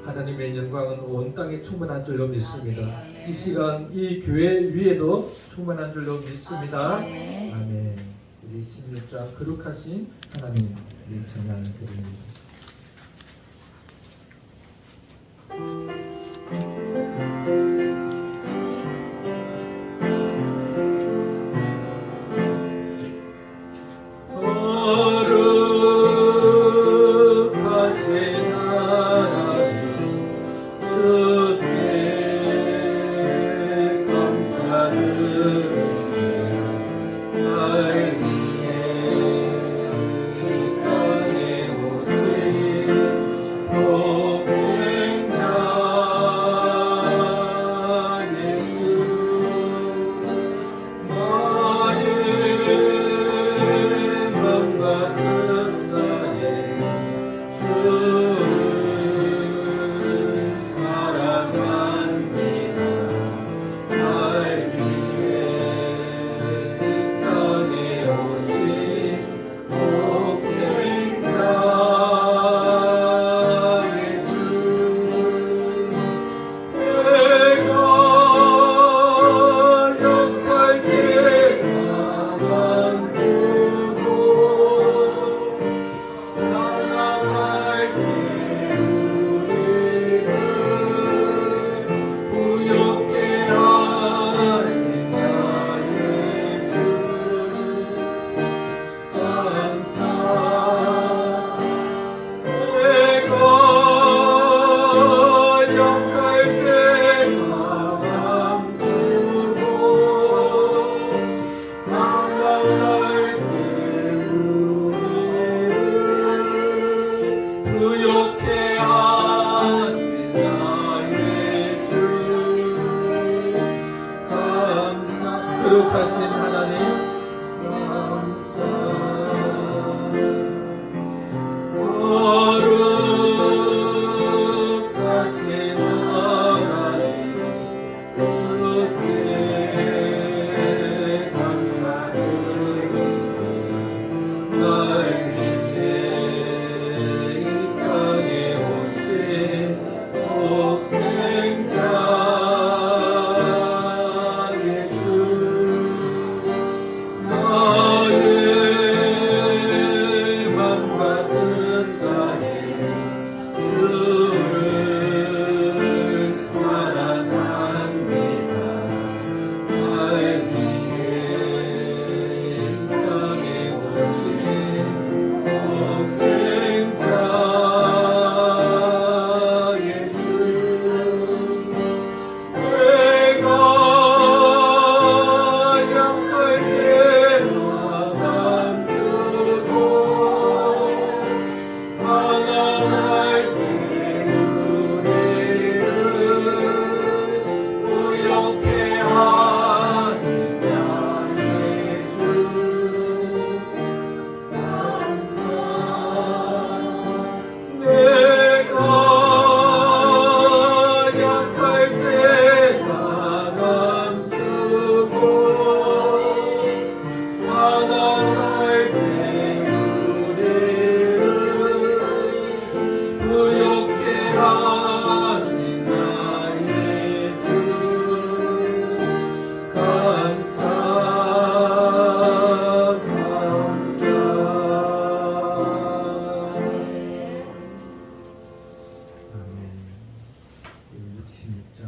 하나님의 영광은 온 땅에 충만한 줄로 믿습니다. 이 시간 이 교회 위에도 충만한 줄로 믿습니다. 아멘. 우리 16장 거룩하신 하나님 찬양 드립니다. 거룩하신 하나님 거룩하신 하나님 주께 감사드리겠습니다. 날 위해 이 땅에 오신 독생자 16장.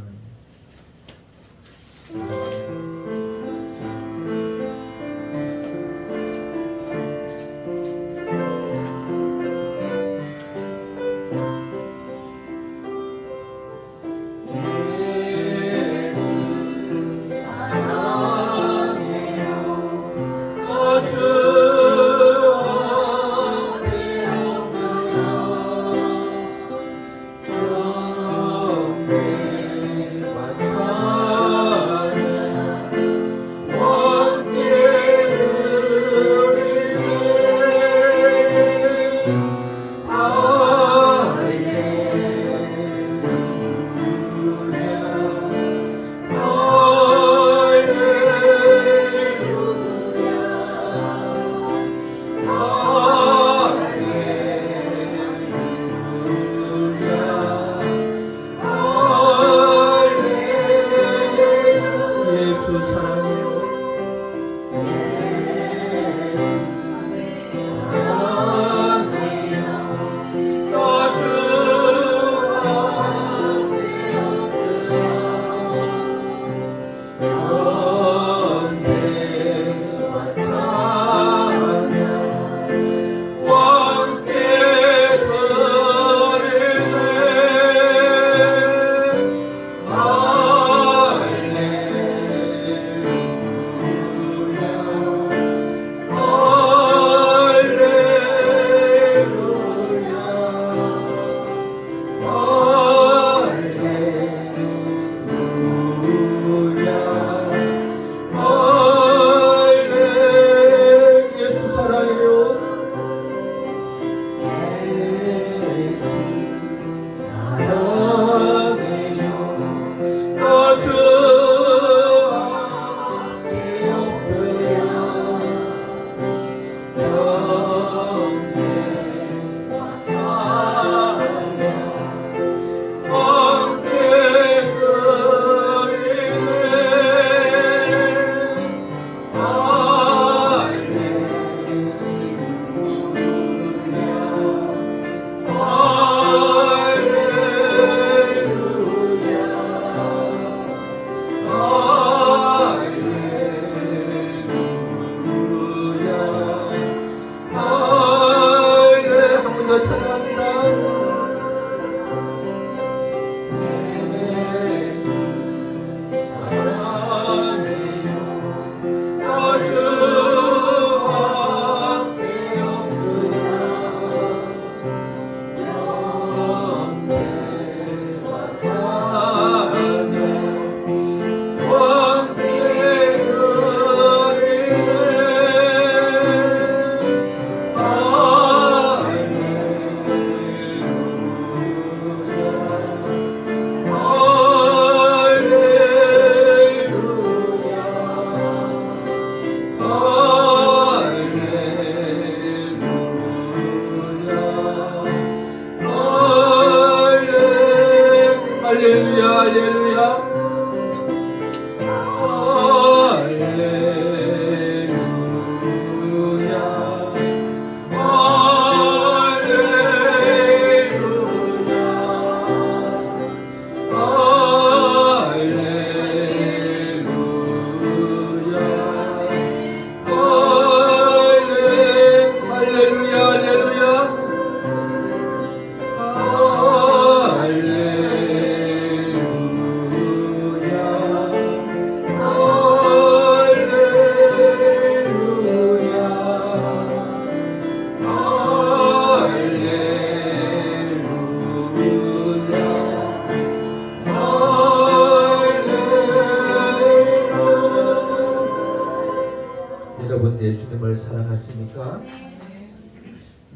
여러분 예수님을 사랑하십니까?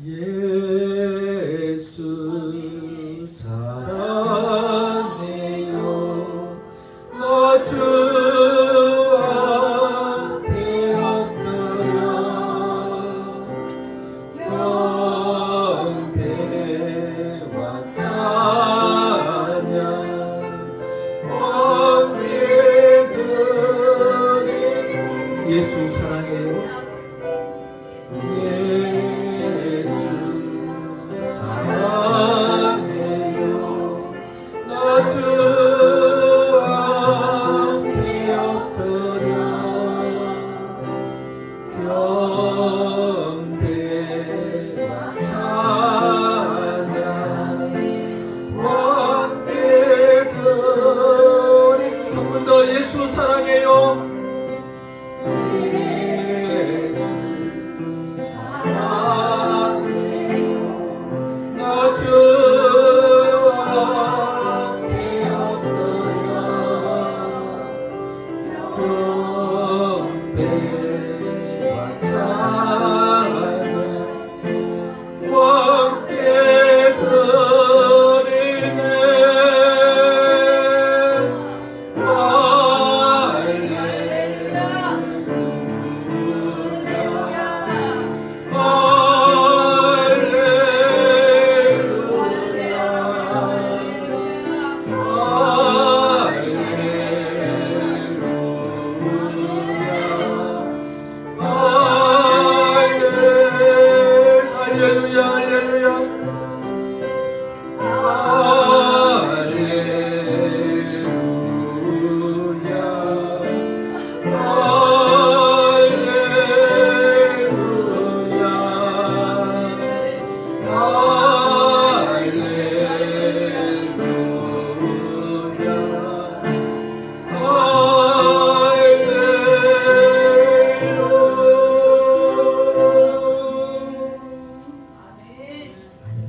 예수 사랑해요. 너 주 앞에 엎드려 경배와 찬양 함께 드리고 예수 사랑해요. 예수 예수 사랑해요.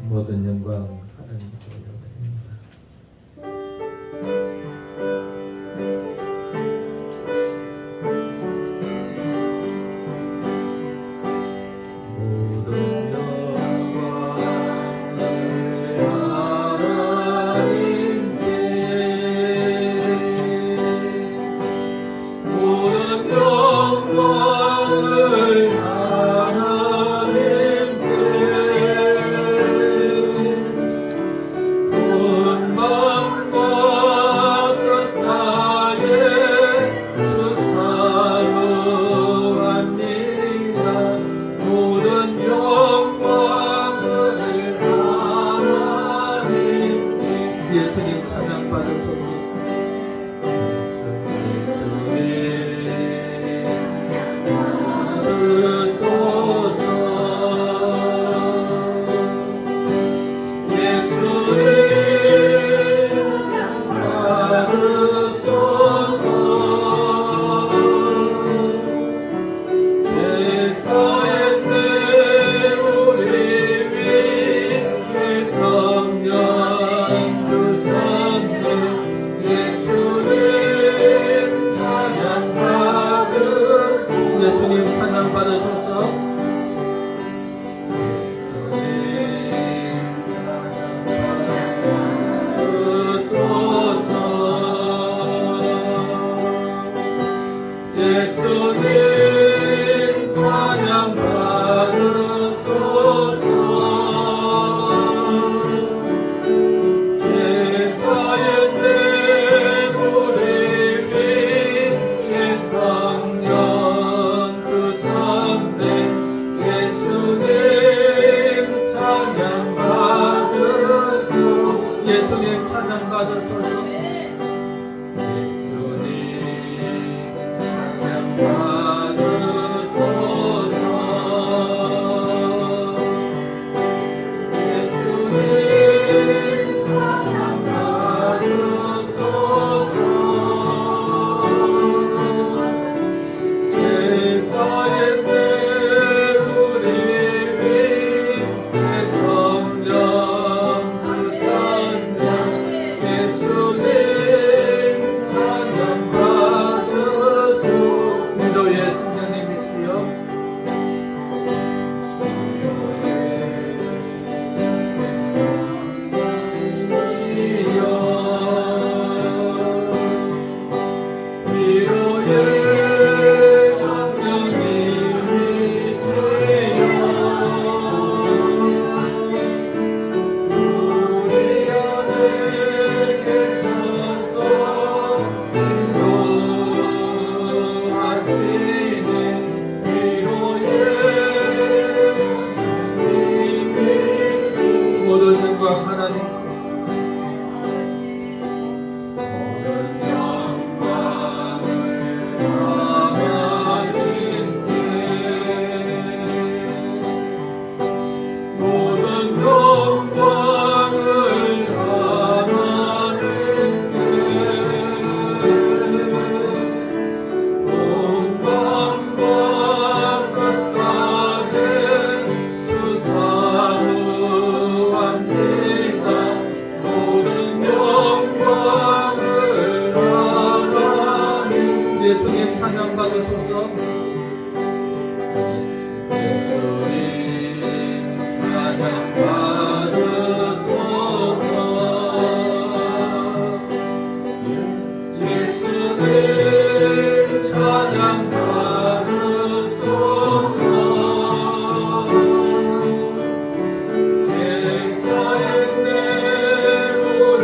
모든 영광 하나님께 올려드립니다. 모든 영광을 하나님께, 모든 영광을 예수님 찬양 받으소서. 예수님 찬양 받으소서. 예수님 찬양 받으소서. 예수님 찬양 받으소서. 예수님 찬양 받으소서. 예수님 찬양 받으소서. 제사했네 우리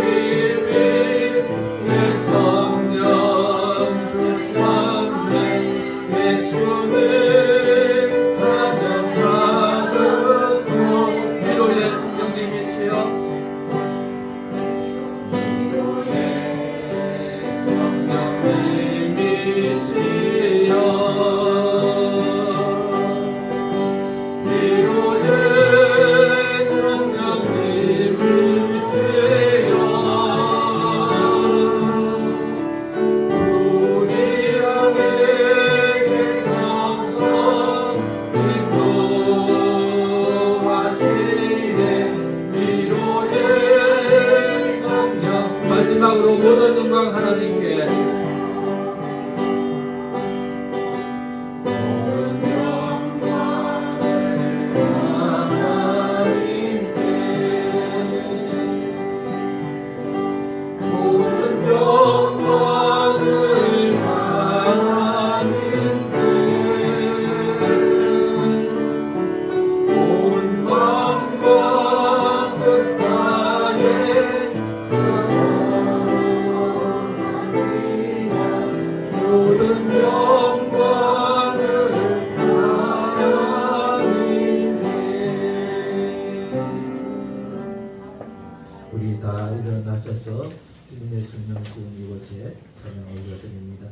내 성령 주셨네. 예수님 찬양 받으소. 위로의 성령님이시여, 위로의 성령님이시여, 위로의 성령님이시여, 우리 안에 계셔서 인도하시네. 위로의 성령. 마지막으로 모든 영광 하나님께, 모든 영광을 하나님께, 모든 영광을 하나님께, 온 마음과 뜻 다해 모든 영광을 하나님께. 우리 다 일어나셔서 주님의 성령 부은 이곳에 찬양 올려드립니다.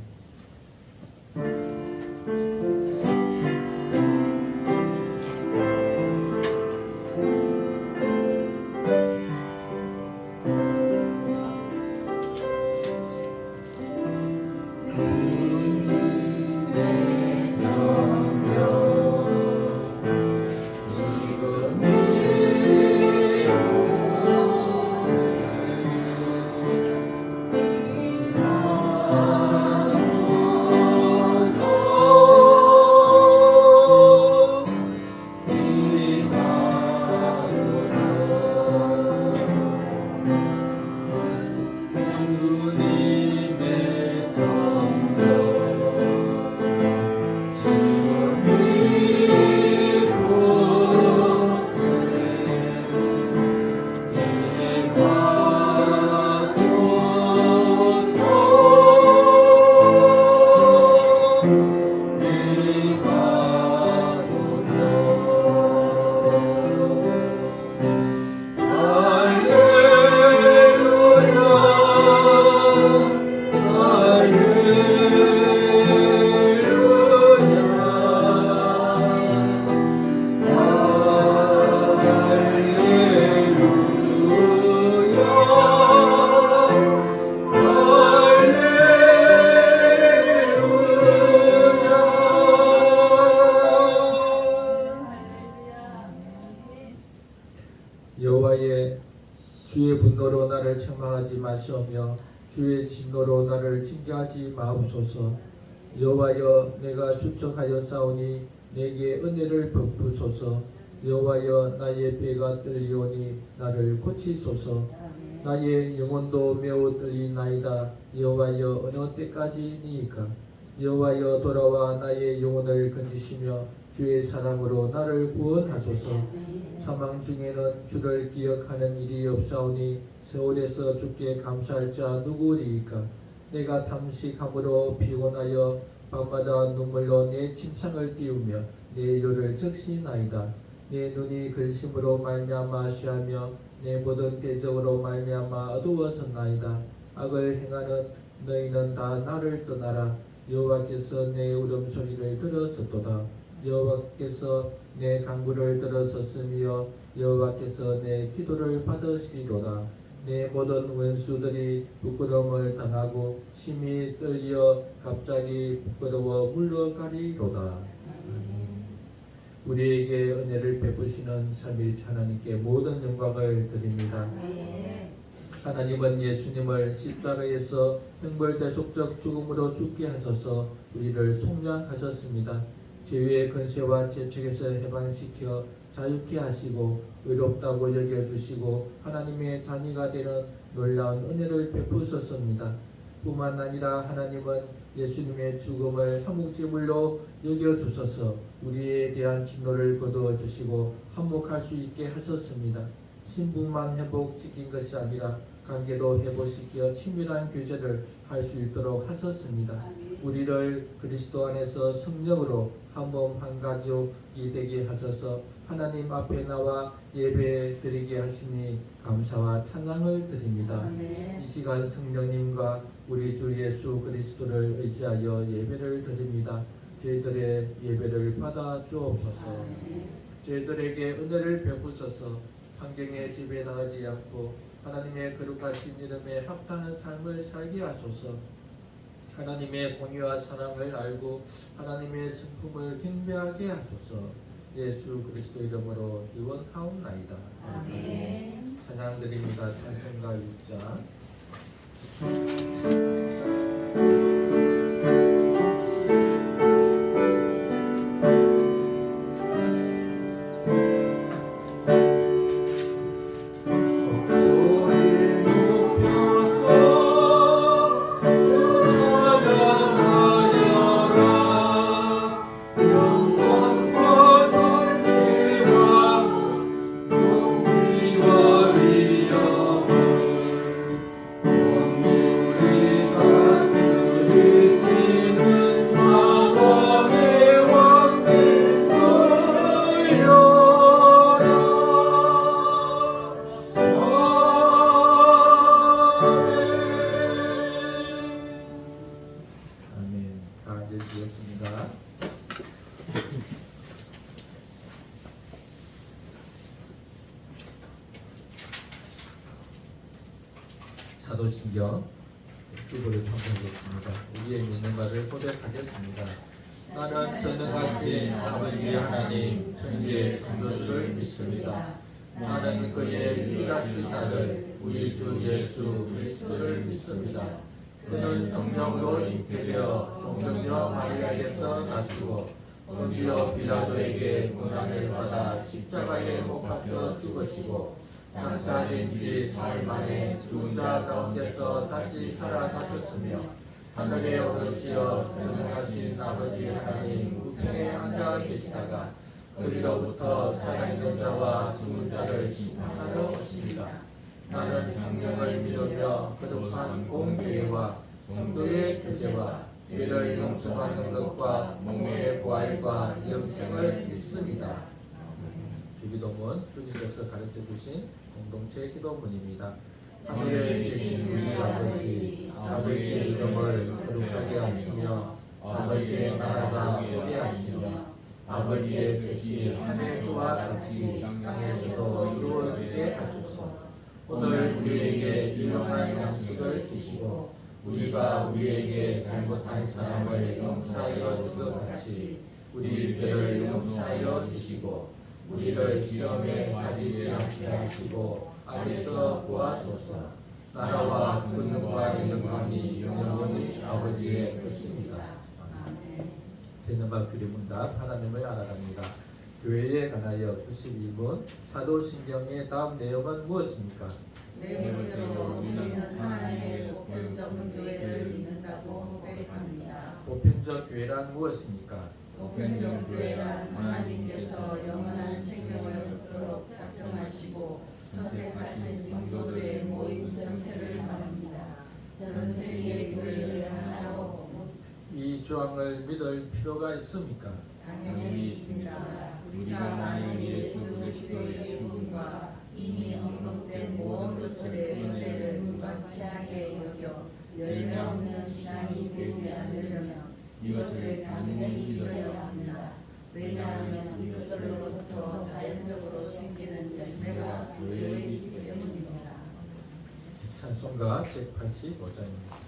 여호와의 주의 분노로 나를 책망하지 마시오며 주의 진노로 나를 징계하지 마옵소서. 여호와여, 내가 수척하여 싸우니 내게 은혜를 베푸소서. 여호와여, 나의 배가 떨리오니 나를 고치소서. 나의 영혼도 매우 떨리나이다. 여호와여, 어느 때까지니이까? 여호와여, 돌아와 나의 영혼을 건지시며 주의 사랑으로 나를 구원하소서. 사망 중에는 주를 기억하는 일이 없사오니 세월에서 주께 감사할 자 누구리이까? 내가 탐식함으로 피곤하여 밤마다 눈물로 내 침상을 띄우며 내 혀를 적시나이다. 내 눈이 근심으로 말미암아 쉬하며 내 모든 대적으로 말미암아 어두워졌나이다. 악을 행하는 너희는 다 나를 떠나라. 여호와께서 내 울음소리를 들으셨도다. 여호와께서 내 간구를 들으셨으며 여호와께서 내 기도를 받으시리로다. 내 모든 원수들이 부끄러움을 당하고 심히 떨려 갑자기 부끄러워 물러가리로다. 우리에게 은혜를 베푸시는 삼위일체 하나님께 모든 영광을 드립니다. 하나님은 예수님을 십자가에서 형벌대속적 죽음으로 죽게 하셔서 우리를 속량하셨습니다. 죄의 근세와 죄책에서 해방시켜 자유케 하시고 의롭다고 여겨주시고 하나님의 자녀가 되는 놀라운 은혜를 베푸셨습니다. 뿐만 아니라 하나님은 예수님의 죽음을 화목제물로 여겨주셔서 우리에 대한 진노를 거두어주시고 한몫할 수 있게 하셨습니다. 신분만 회복시킨 것이 아니라 관계도 회복시켜 친밀한 교제를 할 수 있도록 하셨습니다. 우리를 그리스도 안에서 성령으로 한 몸 한 가족이 되게 하셔서 하나님 앞에 나와 예배 드리게 하시니 감사와 찬양을 드립니다. 이 시간 성령님과 우리 주 예수 그리스도를 의지하여 예배를 드립니다. 저희들의 예배를 받아 주옵소서. 저희들에게 은혜를 베푸소서. 환경에 지배당하지 않고 하나님의 거룩하신 이름에 합당한 삶을 살게 하소서. 하나님의 공의와 사랑을 알고 하나님의 성품을 경배하게 하소서. 예수 그리스도 이름으로 기원하옵나이다. 아멘. 찬양 드립니다. 찬송가 6장. 사도신경 주보를 탐구하겠습니다. 우리의 믿는 바를 고백하겠습니다. 나는 전능하신 아버지 하나님 천지의 창조주를 믿습니다. 나는 그의 유일하신 아들 우리 주 예수 그리스도를 믿습니다. 그는 성령으로 잉태되어 동정녀 마리아에서 나시고 본디오 빌라도에게 고난을 받아 십자가에 못 박혀 죽으시고 장사된 지 사흘 만에 죽은 자 가운데서 다시 살아나셨으며 하늘에 오르시어 전능하신 아버지 하나님 우편에 앉아 계시다가 그리로부터 살아있는 자와 죽은 자를 심판하러 오십니다. 나는 성령을 믿으며 거룩한 공교회와 성도의 교제와 죄를 용서받는 것과 몸의 부활과 영생을 믿습니다. 주기도문 주님께서 가르쳐 주신 공동체 기도문입니다. 하늘에 계신 우리 아버지, 아버지의 이름을 거룩하게 하시며 아버지의 나라가 오게 하시며 아버지의 뜻이 하늘에서와 같이 땅에서도 이루어지게 하소서. 오늘 우리에게 일용할 양식을 주시고 우리가 우리에게 잘못한 사람을 용서하여 준 것 같이 우리 죄를 용서하여 주시고 우리를 시험에 빠지지 않게 하시고 악에서 구하소서. 나라와 권능과 영광이 영원히 아버지의 것입니다. 제2번 규리문답 하나님을 알아갑니다. 교회에 관하여 92문 사도신경의 다음 내용은 무엇입니까? 네 번째로 우리는 하나님의 보편적 교회를 믿는다고 고백합니다. 보편적 교회란 무엇입니까? 보편적 교회란 하나님께서 영원한 생명을 얻도록 작정하시고 선택하신 성도들의 모임 전체를 말합니다. 전 세계 교회를 하나로 이 조항을 믿을 필요가 있습니까? 당연히 있습니다. 우리가 아는 예수 그리스도의 죽음과 이미 언급된 모든 것들의 은혜를 무가치하게 여겨 열매 없는 신앙이 되지 않으려면 이것을 당연히 믿어야 합니다. 왜냐하면 이것들로부터 자연적으로 생기는 열매가 교회이기 때문입니다. 찬송가 185장입니다.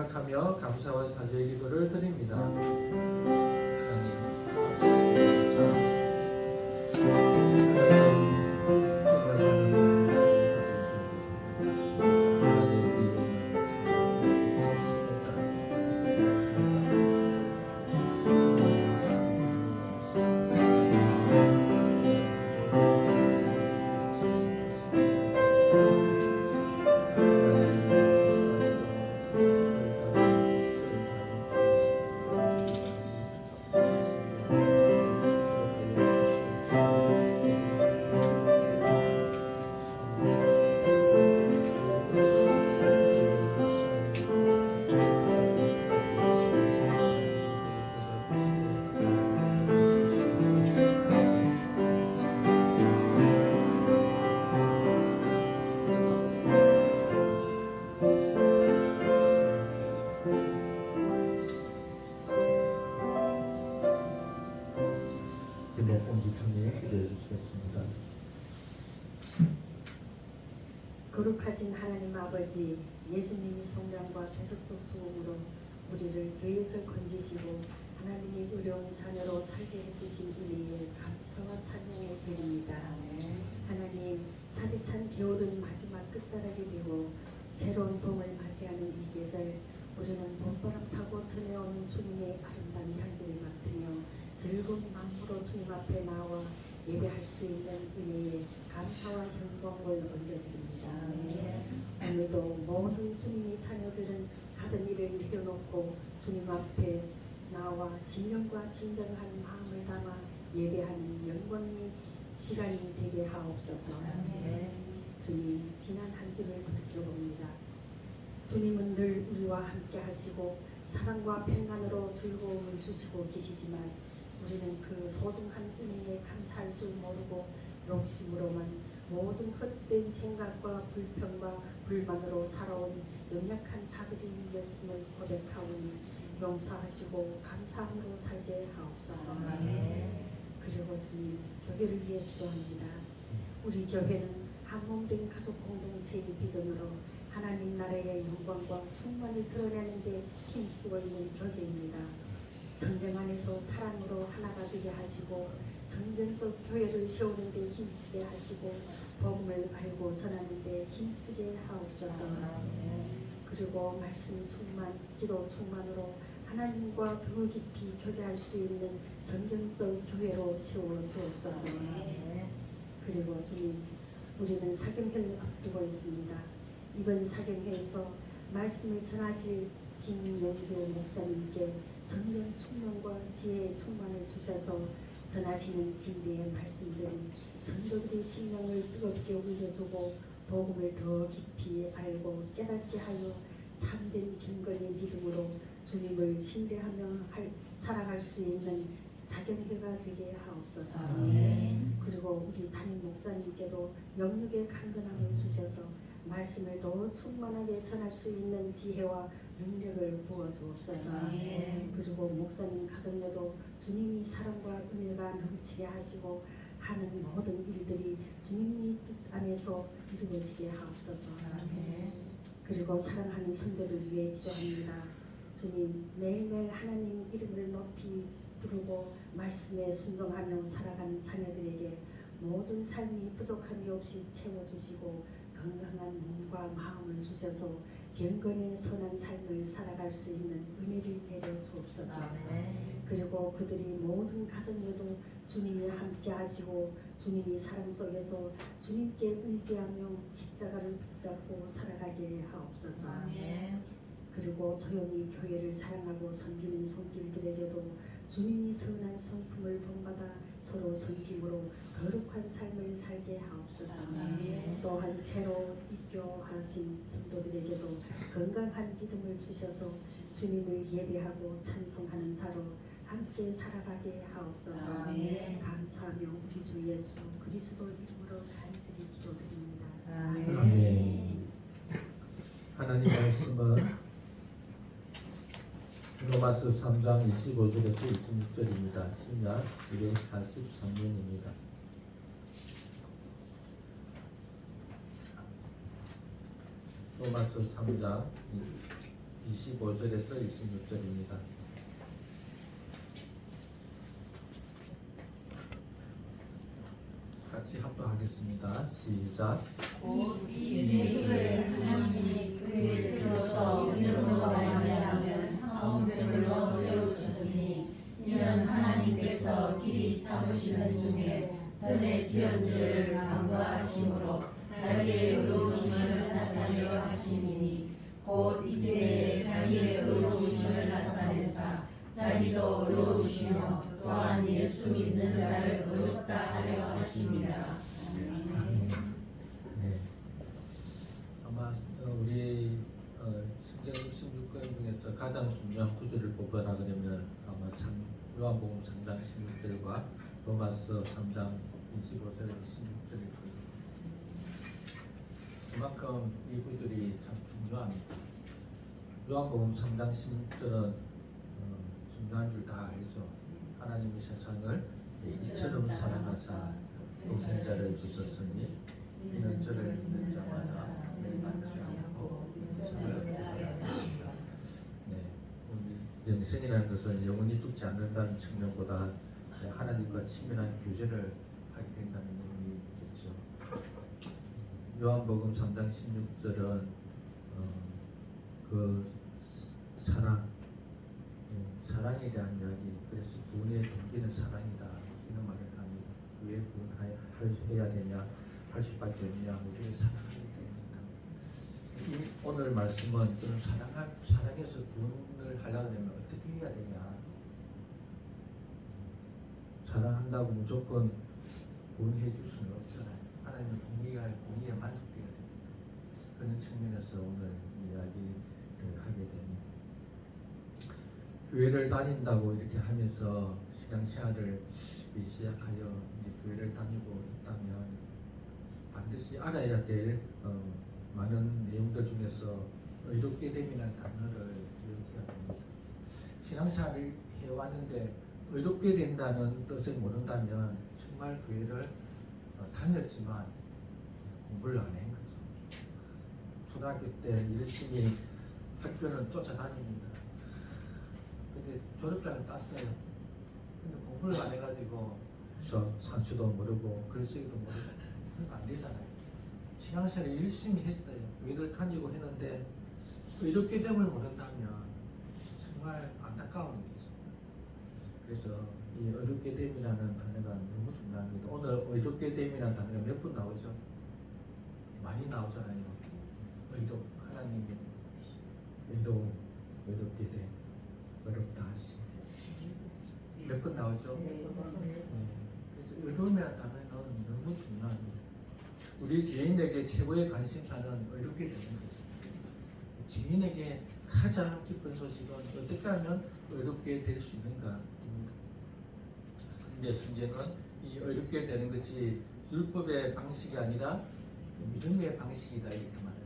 생각하며 감사와 사죄의 기도를 드립니다. 거룩하신 하나님 아버지, 예수님이 성령과 대속적 죽음으로 우리를 죄에서 건지시고 하나님이 의로운 자녀로 살게 해주신 은혜에 감사와 찬양을 드립니다. 하나님, 차디찬 겨울은 마지막 끝자락이 되고 새로운 봄을 맞이하는 이 계절, 우리는 봄바람 타고 전해오는 주님의 아름다운 향기를 맡으며 즐거운 마음으로 주님 앞에 나와 예배할 수 있는 은혜에 감사와 영광을 올려드립니다. 오늘도 모든 주님의 자녀들은 하던 일을 내려놓고 주님 앞에 나와 신령과 진정한 마음을 담아 예배하는 영광의 시간이 되게 하옵소서. 주님, 지난 한 주를 돌이켜봅니다. 주님은 늘 우리와 함께 하시고 사랑과 평안으로 즐거움을 주시고 계시지만 우리는 그 소중한 은혜에 감사할 줄 모르고 욕심으로만 모든 헛된 생각과 불평과 불만으로 살아온 연약한 자들이었음을 고백하오니 용서하시고 감사함으로 살게 하옵소서. 그리고 주님, 교회를 위해 기도합니다. 우리 교회는 한몸된 가족 공동체의 비전으로 하나님 나라의 영광과 충만을 드러내는 데 힘쓰고 있는 교회입니다. 성령 안에서 사랑으로 하나가 되게 하시고 성경적 교회를 세우는 데 힘쓰게 하시고 복음을 알고 전하는 데 힘쓰게 하옵소서. 그리고 말씀 충만, 기도 충만으로 하나님과 더 깊이 교제할 수 있는 성경적 교회로 세워 주옵소서. 그리고 주님, 우리는 사경회를 앞두고 있습니다. 이번 사경회에서 말씀을 전하실 김영규 목사님께 성령 충만과 지혜의 충만을 주셔서 전하시는 진리의 말씀들이 성도들의 심령을 뜨겁게 울려주고 복음을 더 깊이 알고 깨닫게 하여 참된 경건의 믿음으로 주님을 신뢰하며 살아갈 수 있는 사경회가 되게 하옵소서. 그리고 우리 담임 목사님께도 영육의 강건함을 주셔서 말씀을 더 충만하게 전할 수 있는 지혜와 능력을 부어주옵소서. 그리고 목사님 가정에도 주님이 사랑과 은혜가 넘치게 하시고 하는 모든 일들이 주님의 뜻 안에서 이루어지게 하옵소서. 그리고 사랑하는 성도를 위해 기도합니다. 주님, 매일매일 하나님 이름을 높이 부르고 말씀에 순종하며 살아가는 자녀들에게 모든 삶이 부족함이 없이 채워주시고 건강한 몸과 마음을 주셔서 경건의 선한 삶을 살아갈 수 있는 은혜를 내려 주옵소서. 그리고 그들이 모든 가정에도 주님이 함께 하시고 주님이 사랑 속에서 주님께 의지하며 십자가를 붙잡고 살아가게 하옵소서. 그리고 조용히 교회를 사랑하고 섬기는 손길들에게도 주님이 선한 성품을 본받아 서로 섬김으로 거룩한 삶을 살게 하옵소서. 또한 새로 입교하신 성도들에게도 건강한 믿음을 주셔서 주님을 예배하고 찬송하는 자로 함께 살아가게 하옵소서. 감사하며 우리 주 예수 그리스도 이름으로 간절히 기도드립니다. 아멘. 하나님 말씀은 로마서 3장 25절에서 26절입니다. 신약 243년입니다. 로마서 3장 25절에서 26절입니다. 같이 합독하겠습니다. 시작. 곧 예수를 하나님이 그의 들어서 믿음으로 말미암은 형제들로 세우셨으니 이는 하나님께서 길이 잡으시는 중에 전에 지은 죄를 간과하심으로 자기의 의로우심을 나타내려 하심이니 곧 이때에 자기의 의로우심을 나타내사 자기도 의로우시며 또한 예수 믿는 자를 의롭다 하려 하심이라. 아멘. 네. 아마 우리 성경 66권 중에서 가장 중요한 구절을 뽑으라 그러면 아마 요한복음 3장 16절과 로마서 3장 25절 16절일 거예요. 그만큼 이 구절이 참 중요합니다. 요한복음 3장 16절은 중요한 줄 다 알죠. 하나님이 세상을 이처럼 사랑하사 독생자를 주셨으니 이는 저를 믿는 자마다 멸망치 않고 영생을 얻으리라. 네, 우리 영생이라는 것은 영원히 죽지 않는다는 측면보다 하나님과 친밀한 교제를 하게 된다는 의미겠죠. 요한복음 3장 16절은 그 사랑에 대한 이야기. 그래서 구원의 동기는 사랑이다 이런 말을 합니다. 왜 구원해야 되냐 할 수밖에 없냐. 우리를 사랑하기 때문이다. 오늘 말씀은 저는 사랑해서 구원을 하려고 하면 어떻게 해야 되냐. 사랑한다고 무조건 구원해 줄 수는 없잖아요. 하나님의 공의에 만족돼야 됩니다. 그런 측면에서 오늘 이야기를 하게 됩니다. 교회를 다닌다고 이렇게 하면서 신앙생활을 시작하여 이제 교회를 다니고 있다면 반드시 알아야 될 많은 내용들 중에서 의롭게 됨이라는 단어를 기억해야 됩니다. 신앙생활을 해왔는데 의롭게 된다는 뜻을 모른다면 정말 교회를 다녔지만 공부를 안 한 거죠. 초등학교 때 열심히 학교는 쫓아다닙니다. 근데 졸업장을 땄어요. 근데 공부를 안 해가지고 수학, 산수도 모르고 글쓰기도 모르고 그러면 안 되잖아요. 신앙생활을 열심히 했어요. 교회를 다니고 했는데 의롭게 됨을 모른다면 정말 안타까운 일이죠. 그래서 이 의롭게 됨이라는 단어가 너무 중요합니다. 오늘 의롭게 됨이라는 단어가 몇 번 나오죠? 많이 나오잖아요. 하나님의 의롭게 됨, 의롭다 하시. 몇 번 나오죠? 네. 그래서 의로움이라는 단어는 너무 중요합니다. 우리 지인에게 최고의 관심사는 의롭게 되는 거죠. 지인에게 가장 기쁜 소식은 어떻게 하면 의롭게 될 수 있는가입니다. 근데 성경은 이 의롭게 되는 것이 율법의 방식이 아니라 믿음의 방식이다 이렇게 말하죠.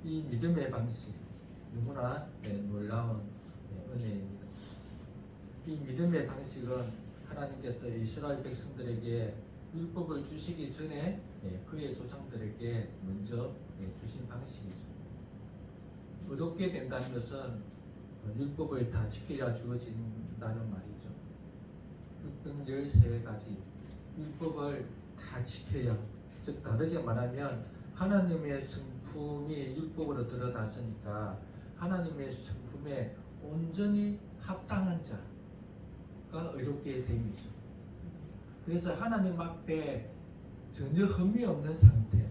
이 믿음의 방식 너무나 놀라운 은혜입니다. 이 믿음의 방식은 하나님께서 이스라엘 백성들에게 율법을 주시기 전에 그의 조상들에게 먼저 주신 방식이죠. 의롭게 된다는 것은 율법을 다 지켜야 주어진다는 말이죠. 613가지 율법을 다 지켜야, 즉 다르게 말하면 하나님의 성품이 율법으로 드러났으니까 하나님의 성품에 온전히 합당한 자가 의롭게 됨이죠. 그래서 하나님 앞에 전혀 흠이 없는 상태,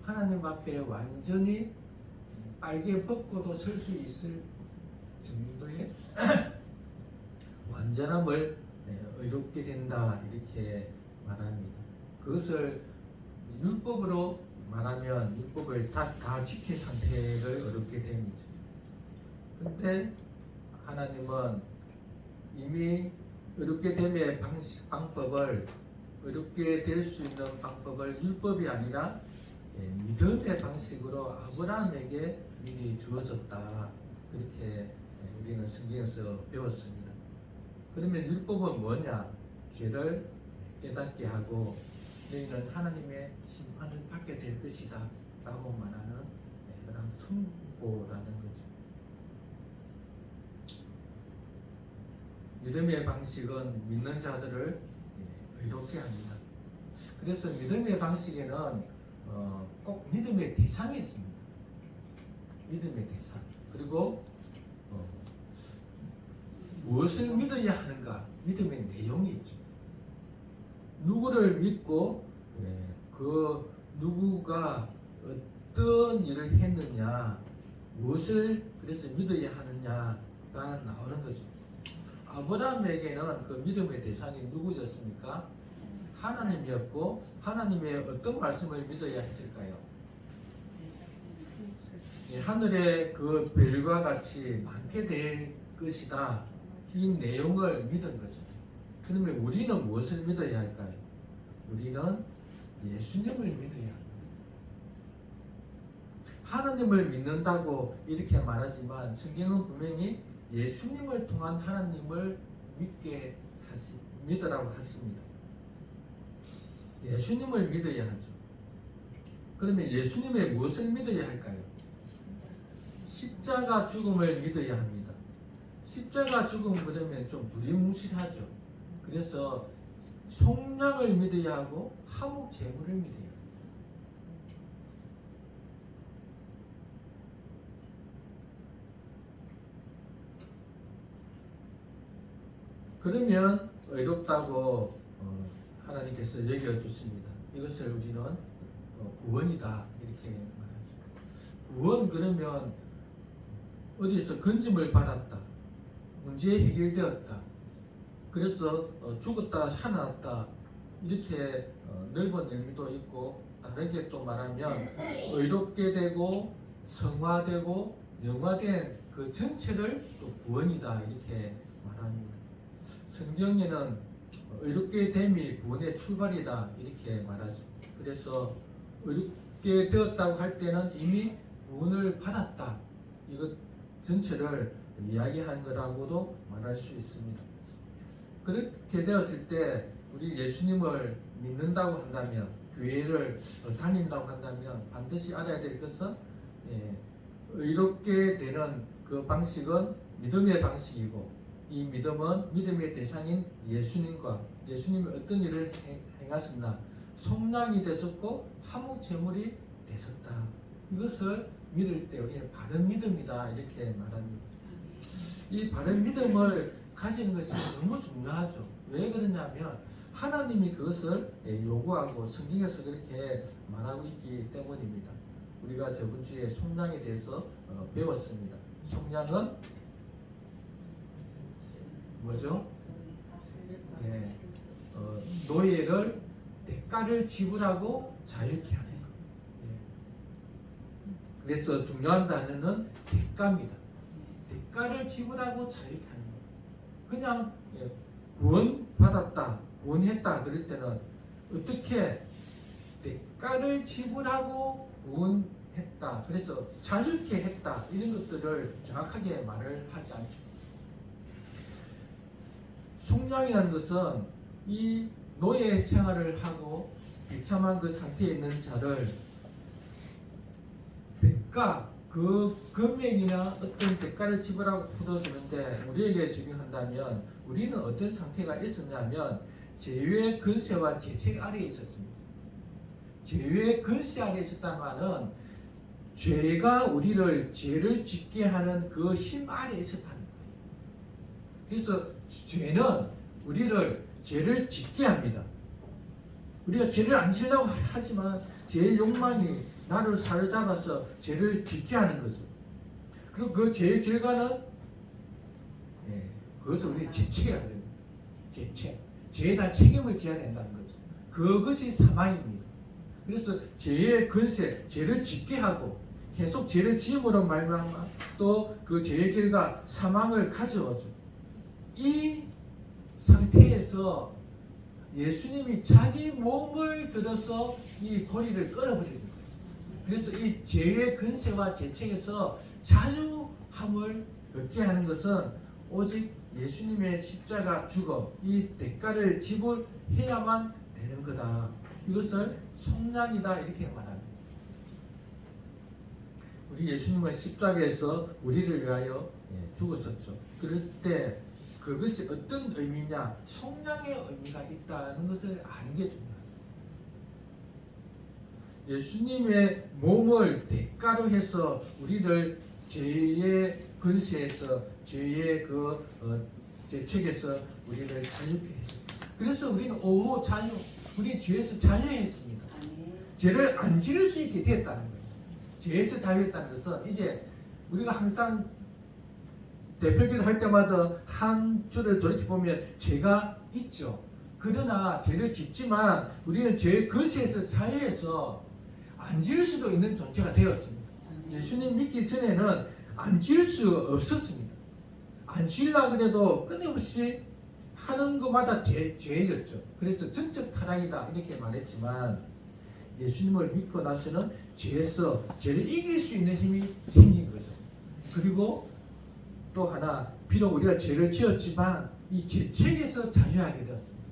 하나님 앞에 완전히 빨개 벗고도 설 수 있을 정도의 완전함을 의롭게 된다 이렇게 말합니다. 그것을 율법으로 말하면 율법을 다 지킨 상태를 의롭게 됨이죠. 근데 하나님은 이미 의롭게 됨의 방법을, 의롭게 될 수 있는 방법을 율법이 아니라 믿음의 방식으로 아브라함에게 미리 주어졌다. 그렇게 우리는 성경에서 배웠습니다. 그러면 율법은 뭐냐? 죄를 깨닫게 하고 너희는 하나님의 심판을 받게 될 것이다 라고 말하는 그런 없고라는 거죠. 믿음의 방식은 믿는 자들을 의롭게 합니다. 그래서 믿음의 방식에는 꼭 믿음의 대상이 있습니다. 믿음의 대상. 그리고 무엇을 믿어야 하는가? 믿음의 내용이 있죠. 누구를 믿고 그 누구가 어떤 일을 했느냐, 무엇을 그래서 믿어야 하느냐가 나오는 거죠. 아브라함에게는 그 믿음의 대상이 누구였습니까? 하나님이었고, 하나님의 어떤 말씀을 믿어야 했을까요? 하늘의 그 별과 같이 많게 될 것이다. 이 내용을 믿은 거죠. 그러면 우리는 무엇을 믿어야 할까요? 우리는 예수님을 믿어야 합니다. 하나님을 믿는다고 이렇게 말하지만 성경은 분명히 예수님을 통한 하나님을 믿으라고 하십니다. 예수님을 믿어야 하죠. 그러면 예수님의 무엇을 믿어야 할까요? 십자가 죽음을 믿어야 합니다. 십자가 죽음 그러면 좀 두리뭉실하죠. 그래서 속량을 믿어야 하고 화목 제물을 믿어야 합니다. 그러면 의롭다고 하나님께서 여겨주십니다. 이것을 우리는 구원이다 이렇게 말하죠. 구원 그러면 어디서 건짐을 받았다, 문제 해결되었다, 그래서 죽었다 살아났다 이렇게 넓은 의미도 있고, 다르게 또 말하면 의롭게 되고 성화되고 영화된 그 전체를 또 구원이다 이렇게 말합니다. 성경에는 의롭게 됨이 구원의 출발이다 이렇게 말하죠. 그래서 의롭게 되었다고 할 때는 이미 구원을 받았다, 이것 전체를 이야기하는 거라고도 말할 수 있습니다. 그렇게 되었을 때 우리 예수님을 믿는다고 한다면, 교회를 다닌다고 한다면 반드시 알아야 될 것은 의롭게 되는 그 방식은 믿음의 방식이고, 이 믿음은 믿음의 대상인 예수님과 예수님이 어떤 일을 행하셨나, 속량이 되셨고 화목 제물이 되셨다. 이것을 믿을 때 우리는 바른 믿음이다 이렇게 말합니다. 이 바른 믿음을 가지는 것이 너무 중요하죠. 왜 그러냐면 하나님이 그것을 요구하고 성경에서 그렇게 말하고 있기 때문입니다. 우리가 저번 주에 속량에 대해서 배웠습니다. 속량은 뭐죠? 네, 노예를 대가를 지불하고 자유케 하는 것. 그래서 중요한 단어는 대가입니다. 대가를 지불하고 자유케 하는 것. 그냥 구원받았다, 구원했다 그럴 때는 어떻게 대가를 지불하고 구원했다, 그래서 자유케 했다 이런 것들을 정확하게 말을 하지 않죠. 속량이라는 것은 이 노예 생활을 하고 비참한 그 상태에 있는 자를 대가, 그 금액이나 어떤 대가를 지불하고 풀어주는데, 우리에게 적용한다면 우리는 어떤 상태가 있었냐면 제유의 근세와 제책 아래에 있었습니다. 제유의 근세 아래에 있었다는 말은 죄가 우리를 죄를 짓게 하는 그 힘 아래에 있었다는 거예요. 그래서 죄는 우리를 죄를 짓게 합니다. 우리가 죄를 안 지으려고 하지만 죄의 욕망이 나를 사로잡아서 죄를 짓게 하는 거죠. 그리고 그 죄의 결과는 그것을 우리 죄책이라고 합니다. 죄책. 죄에 대한 책임을 져야 된다는 거죠. 그것이 사망입니다. 그래서 죄의 근세, 죄를 짓게 하고 계속 죄를 지음으로 말미암아 또 그 죄의 결과 사망을 가져오죠. 이 상태에서 예수님이 자기 몸을 들어서 이 고리를 끊어버리는 거예요. 그래서 이 죄의 근세와 죄책에서 자유함을 얻게 하는 것은 오직 예수님의 십자가 죽음, 이 대가를 지불해야만 되는 거다. 이것을 속량이다 이렇게 말합니다. 우리 예수님은 십자가에서 우리를 위하여 죽으셨죠. 그럴 때 그것이 어떤 의미냐, 속량의 의미가 있다는 것을 아는 게 중요해요. 예수님의 몸을 대가로 해서 우리를 죄의 근세에서, 죄의 죄책에서 우리를 자유케 했습니다. 그래서 우리는 자유, 우리 죄에서 자유했습니다. 죄를 안 지을 수 있게 되었다는 거예요. 죄에서 자유했다는 것은 이제 우리가 항상 대표기도 할 때마다 한 줄을 돌이켜보면 죄가 있죠. 그러나 죄를 짓지만 우리는 죄의 근세에서 자유해서 안 지을 수도 있는 존재가 되었습니다. 예수님 믿기 전에는 안 지을 수 없었습니다. 안 지으려고 해도 끊임없이 하는 것마다 죄였죠. 그래서 전적 타락이다 이렇게 말했지만 예수님을 믿고 나서는 죄에서 죄를 이길 수 있는 힘이 생긴 거죠. 그리고 또 하나, 비록 우리가 죄를 지었지만 이 죄책에서 자유하게 되었습니다.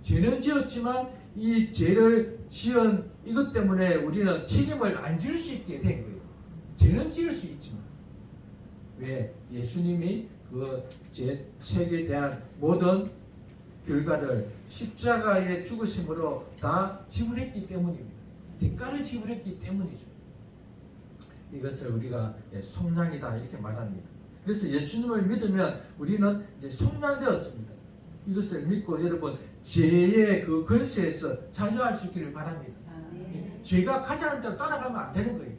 죄는 지었지만 이 죄를 지은 이것 때문에 우리는 책임을 안 질 수 있게 된 거예요. 죄는 지을 수 있지만 왜? 예수님이 그 죄책에 대한 모든 결과를 십자가의 죽으심으로 다 지불했기 때문입니다. 대가를 지불했기 때문이죠. 이것을 우리가 속량이다 이렇게 말합니다. 그래서 예수님을 믿으면 우리는 이제 속량되었습니다. 이것을 믿고 여러분 죄의 그 근세에서 자유할 수 있기를 바랍니다. 죄가 가자는 대로 따라가면 안 되는 거예요.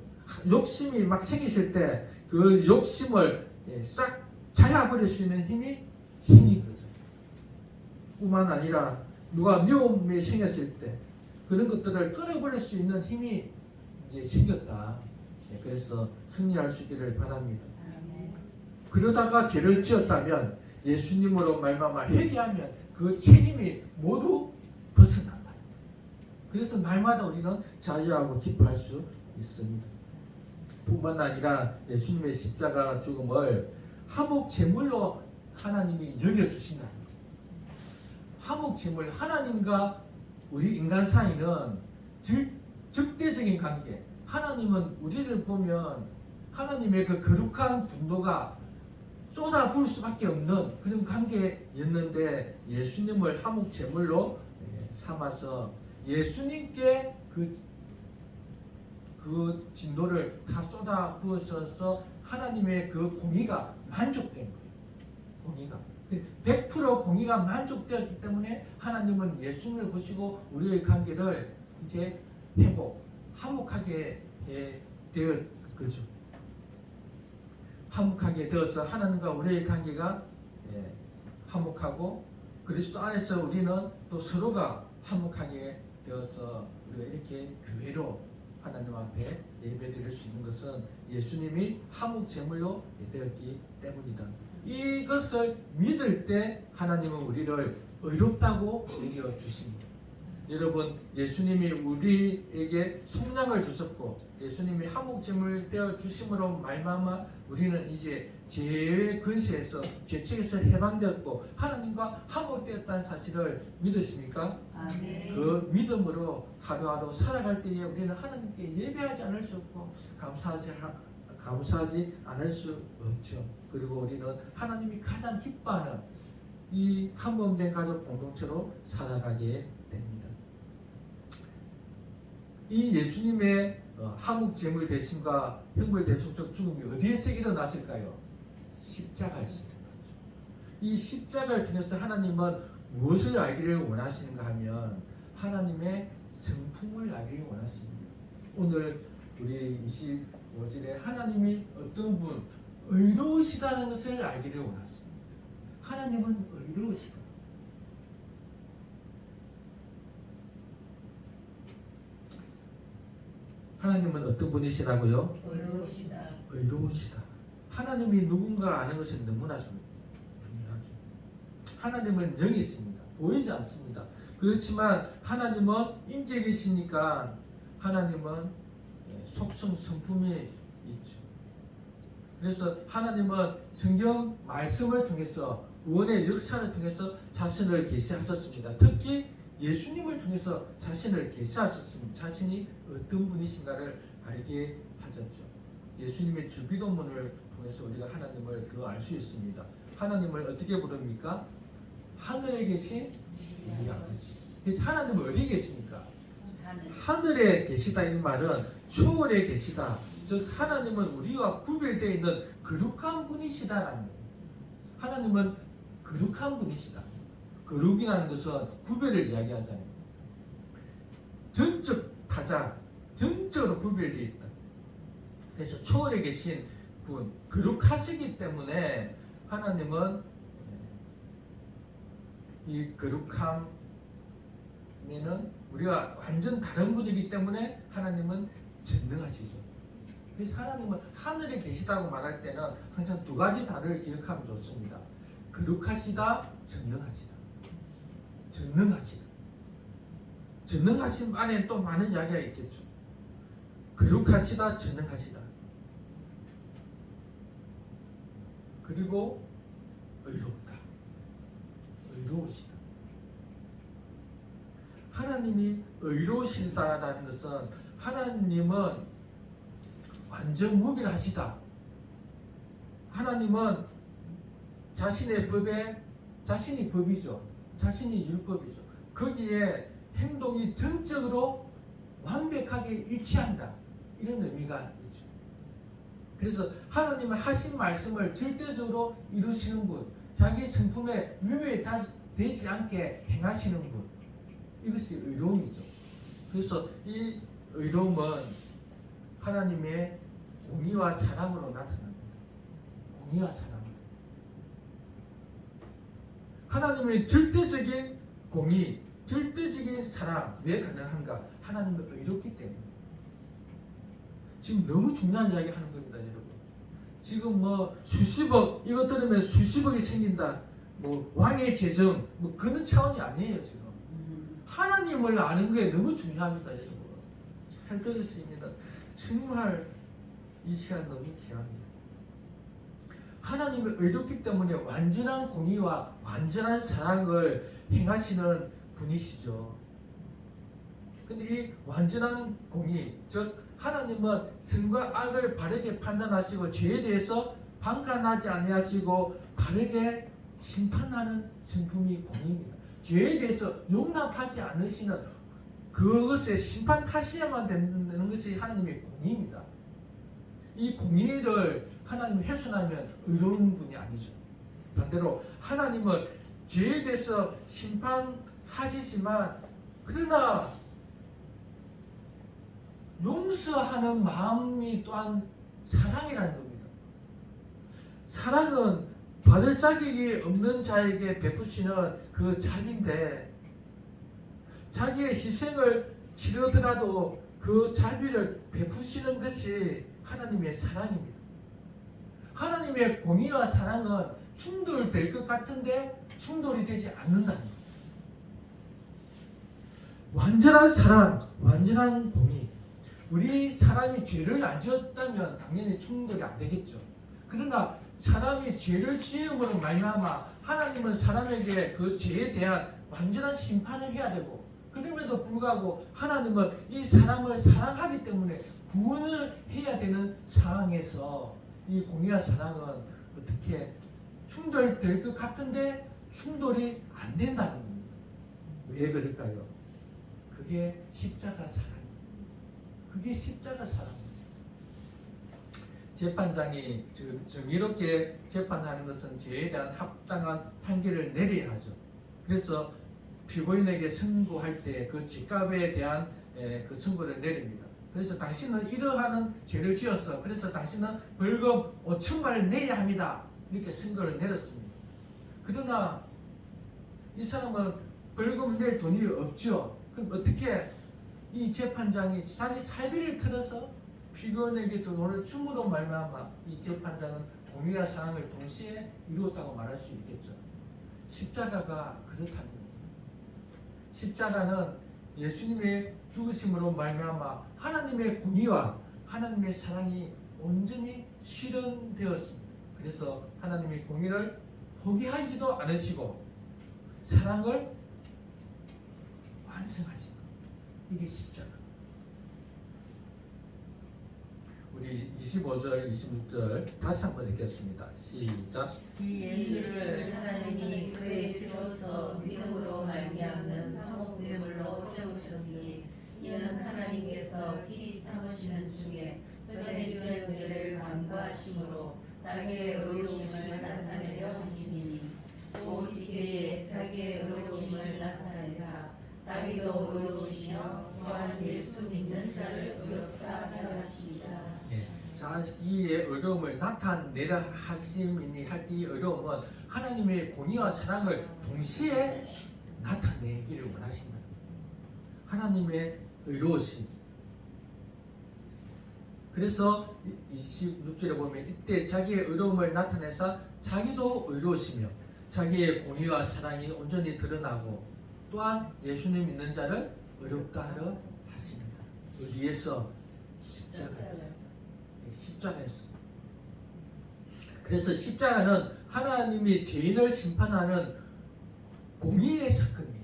욕심이 막 생기실 때 그 욕심을 싹 잘라버릴 수 있는 힘이 생긴 거죠. 뿐만 아니라 누가 미움이 생겼을 때 그런 것들을 끊어버릴 수 있는 힘이 이제 생겼다. 그래서 승리할 수 있기를 바랍니다. 그러다가 죄를 지었다면 예수님으로 말미암아 회개하면 그 책임이 모두 벗어난다. 그래서 날마다 우리는 자유하고 기뻐할 수 있습니다. 뿐만 아니라 예수님의 십자가 죽음을 화목 제물로 하나님이 여겨주신다. 화목 제물, 하나님과 우리 인간 사이는 적대적인 관계. 하나님은 우리를 보면 하나님의 그 거룩한 분노가 쏟아부을 수밖에 없는 그런 관계였는데 예수님을 화목 제물로 삼아서 예수님께 그 진노를 다 쏟아부어서 하나님의 그 공의가 만족된 거예요. 공의가 100% 공의가 만족되었기 때문에 하나님은 예수님을 보시고 우리의 관계를 이제 화목하게 되어 그죠. 화목하게 되어서 하나님과 우리의 관계가 화목하고 그리스도 안에서 우리는 또 서로가 화목하게 되어서 우리가 이렇게 교회로 하나님 앞에 예배드릴 수 있는 것은 예수님이 화목 제물로 되었기 때문이다. 이것을 믿을 때 하나님은 우리를 의롭다고 여겨 주십니다. 여러분 예수님이 우리에게 속량을 주셨고 예수님이 화목 제물 되어 주심으로 말미암아 우리는 이제 죄의 근세에서 죄책에서 해방되었고 하나님과 화목되었다는 사실을 믿으십니까? 아멘. 그 믿음으로 하루하루 살아갈 때에 우리는 하나님께 예배하지 않을 수 없고 감사하지 않을 수 없죠. 그리고 우리는 하나님이 가장 기뻐하는 이 한몸된 가족 공동체로 살아가게 됩니다. 이 예수님의 화목 제물 대신과 형벌 대속적 죽음이 어디에서 일어났을까요? 십자가에서 일어났죠. 이 십자가를 통해서 하나님은 무엇을 알기를 원하시는가 하면 하나님의 성품을 알기를 원하십니다. 오늘 우리 25절에 하나님이 어떤 분 의로우시다는 것을 알기를 원하십니다. 하나님은 의로우시다. 하나님은 어떤 분이시라고요? 의로우시다. 의로우시다. 하나님이 누군가 아는 것은 너무나 중요하죠. 하나님은 영이 있습니다. 보이지 않습니다. 그렇지만 하나님은 인격이시니까 하나님은 속성 성품이 있죠. 그래서 하나님은 성경 말씀을 통해서 구원의 역사를 통해서 자신을 계시하셨습니다. 특히 예수님을 통해서 자신을 계시하셨습니다. 자신이 어떤 분이신가를 알게 하셨죠. 예수님의 주기도문을 통해서 우리가 하나님을 더 알 수 있습니다. 하나님을 어떻게 부릅니까? 하늘에 계신 우리 아버지. 그래서 하나님은 어디 계십니까? 하늘에 계시다 이 말은 초월에 계시다. 즉 하나님은 우리와 구별되어 있는 거룩한 분이시다라는 거예요. 하나님은 거룩한 분이시다. 거룩이라는 것은 구별을 이야기하잖아요. 전적 타자, 전적으로 구별되어 있다. 그래서 초월에 계신 분, 거룩하시기 때문에 하나님은 이 거룩함에는 우리가 완전 다른 분이기 때문에 하나님은 전능하시죠. 그래서 하나님은 하늘에 계시다고 말할 때는 항상 두 가지 단어를 기억하면 좋습니다. 거룩하시다, 전능하시다. 전능하시다. 전능하심 안에 또 많은 이야기가 있겠죠. 거룩하시다, 전능하시다. 그리고 의롭다. 의로우시다. 하나님이 의로우시다라는 것은 하나님은 완전 무결하시다. 하나님은 자신의 법에 자신이 법이죠. 자신이 율법이죠. 거기에 행동이 전적으로 완벽하게 일치한다. 이런 의미가 있죠. 그래서 하나님은 하신 말씀을 절대적으로 이루시는 분, 자기 성품에 위배되지 않게 행하시는 분, 이것이 의로움이죠. 그래서 이 의로움은 하나님의 공의와 사랑으로 나타납니다. 공의와 사랑. 하나님의 절대적인 공의, 절대적인 사랑 왜 가능한가? 하나님은 의롭기 때문에. 지금 너무 중요한 이야기 하는 겁니다, 여러분. 지금 뭐 수십억 이것 들으면 수십억이 생긴다. 뭐 왕의 재정 뭐 그런 차원이 아니에요 지금. 하나님을 아는 게 너무 중요합니다, 여러분. 잘 들으십니다. 정말 이 시간 너무 귀합니다. 하나님은 의롭기 때문에 완전한 공의와 완전한 사랑을 행하시는 분이시죠. 근데 이 완전한 공의, 즉 하나님은 선과 악을 바르게 판단하시고 죄에 대해서 방관하지 아니하시고 바르게 심판하는 성품이 공의입니다. 죄에 대해서 용납하지 않으시는 그것에 심판하셔야만 되는 것이 하나님의 공의입니다. 이 공의를 하나님이 훼손하면 의로운 분이 아니죠. 반대로 하나님은 죄에 대해서 심판하시지만 그러나 용서하는 마음이 또한 사랑이라는 겁니다. 사랑은 받을 자격이 없는 자에게 베푸시는 그 자비인데 자기의 희생을 치르더라도 그 자비를 베푸시는 것이 하나님의 사랑입니다. 하나님의 공의와 사랑은 충돌될 것 같은데 충돌이 되지 않는다는 겁니다. 완전한 사랑, 완전한 공의. 우리 사람이 죄를 안 지었다면 당연히 충돌이 안 되겠죠. 그러나 사람이 죄를 지음으로 말미암아 하나님은 사람에게 그 죄에 대한 완전한 심판을 해야 되고 그럼에도 불구하고 하나님은 이 사람을 사랑하기 때문에 구원을 해야 되는 상황에서 이 공의와 사랑은 어떻게 충돌될 것 같은데 충돌이 안 된다는 겁니다. 왜 그럴까요? 그게 십자가 사랑입니다. 그게 십자가 사랑입니다. 재판장이 정의롭게 재판하는 것은 죄에 대한 합당한 판결을 내려야 하죠. 그래서 피고인에게 선고할 때 그 죗값에 대한 그 선고를 내립니다. 그래서 당신은 이러한 죄를 지었어. 그래서 당신은 벌금 5천만을 내야 합니다. 이렇게 선고를 내렸습니다. 그러나 이 사람은 벌금 낼 돈이 없죠. 그럼 어떻게 이 재판장이 자기 사비를 틀어서 피고인에게 돈을 줌으로 말미암아 이 재판장은 공의와 사랑을 동시에 이루었다고 말할 수 있겠죠. 십자가가 그렇다는 겁니다. 십자가는 예수님의 죽으심으로 말미암아 하나님의 공의와 하나님의 사랑이 온전히 실현되었습니다. 그래서 하나님의 공의를 포기하지도 않으시고 사랑을 완성하신 것. 이게 십자가. 우리 25절, 26절 다시 한번 읽겠습니다. 시작. 이 예수를 하나님이 그의 피로써 믿음으로 말미암는 화목제물로 세우셨으니 이는 하나님께서 길이 참으시는 중에 전에 지은 죄를 간과하심으로 자기의 의로우심을 나타내려 하심이니 또 이때에 자기의 의로우심을 나타내사 자기도 의로우시며 또한 예수 믿는 자를 의롭다 하려 하십니다. 예. 자, 이의 어려움을 나타내라 하심이니 할 이 어려움은 하나님의 공의와 사랑을 동시에 나타내기를 원하신다. 하나님의 의로우심. 그래서 26절에 보면 이때 자기의 의로움을 나타내사 자기도 의로우시며 자기의 공의와 사랑이 온전히 드러나고 또한 예수님 믿는 자를 의롭다 하려 하십니다. 어디에서? 십자가에서. 그래서 십자가는 하나님이 죄인을 심판하는 공의의 사건이에요.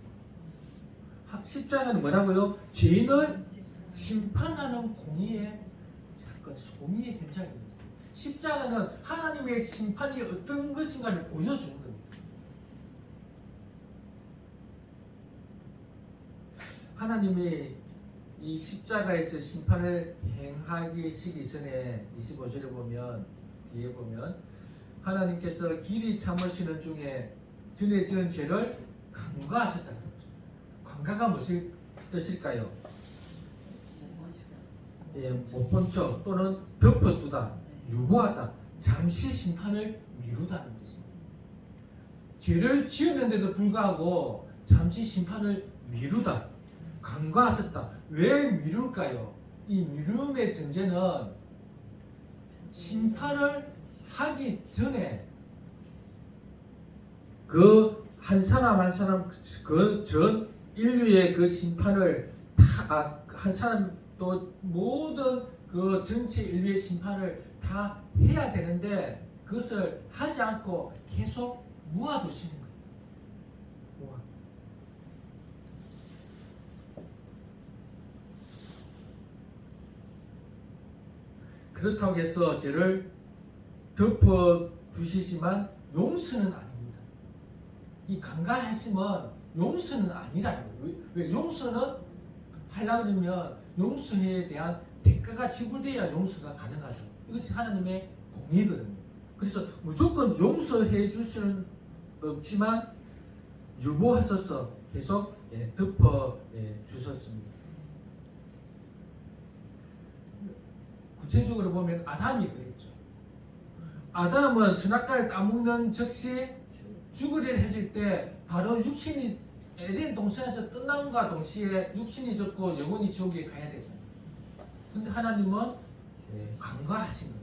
십자가는 뭐라고요? 죄인을 심판하는 공의의 사건, 공의의 현장입니다. 십자가는 하나님의 심판이 어떤 것인가를 보여주는 겁니다. 하나님이 이 십자가에서 심판을 행하기 시기 전에 25절에 보면 뒤에 보면 하나님께서 길이 참으시는 중에 전에 지은 죄를 간과하셨다. 간과가 무슨 뜻일까요? 예, 못 본 척 또는 덮어두다, 유보하다, 잠시 심판을 미루다는 뜻입니다. 죄를 지었는데도 불구하고 잠시 심판을 미루다, 간과하셨다. 왜 미룰까요? 이 미룸의 전제는 심판을 하기 전에 그 한 사람 한 사람 그 전 인류의 그 심판을 한 사람 또 모든 그 전체 인류의 심판을 다 해야 되는데 그것을 하지 않고 계속 모아두시는 거예요. 모아. 그렇다고 해서 죄를 덮어 두시지만 용서는 아닙니다. 이 간과했으면 용서는 아니라는 거예요. 왜 용서는 하려고 그러면 용서에 대한 대가가 지불돼야 용서가 가능하죠. 이것이 하나님의 공의거든요. 그래서 무조건 용서해 줄 수는 없지만 유보하셔서 계속 덮어 주셨습니다. 구체적으로 보면 아담이 그랬죠. 아담은 선악과를 따먹는 즉시 죽으리라 했을 때 바로 육신이 에덴 동산에서 떠남과 동시에 육신이 죽고 영혼이 지옥에 가야 되잖아요. 근데 하나님은 간과하신 거예요.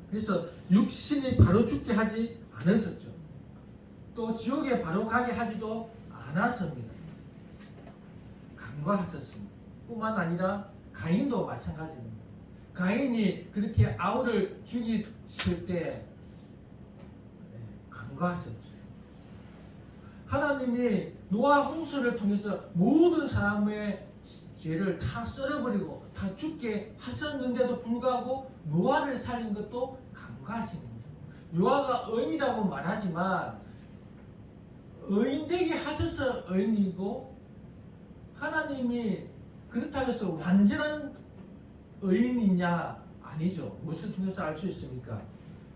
그래서 육신이 바로 죽게 하지 않았었죠. 또 지옥에 바로 가게 하지도 않았습니다. 간과하셨습니다. 뿐만 아니라 가인도 마찬가지입니다. 가인이 그렇게 아우를 죽이실 때 간과하셨죠. 하나님이 노아 홍수를 통해서 모든 사람의 죄를 다 썰어버리고 다 죽게 하셨는데도 불구하고 노아를 살린 것도 간과하신 겁니다. 노아가 의인이라고 말하지만 의인되게 하셔서 의인이고 하나님이 그렇다고 해서 완전한 의인이냐? 아니죠. 무엇을 통해서 알 수 있습니까?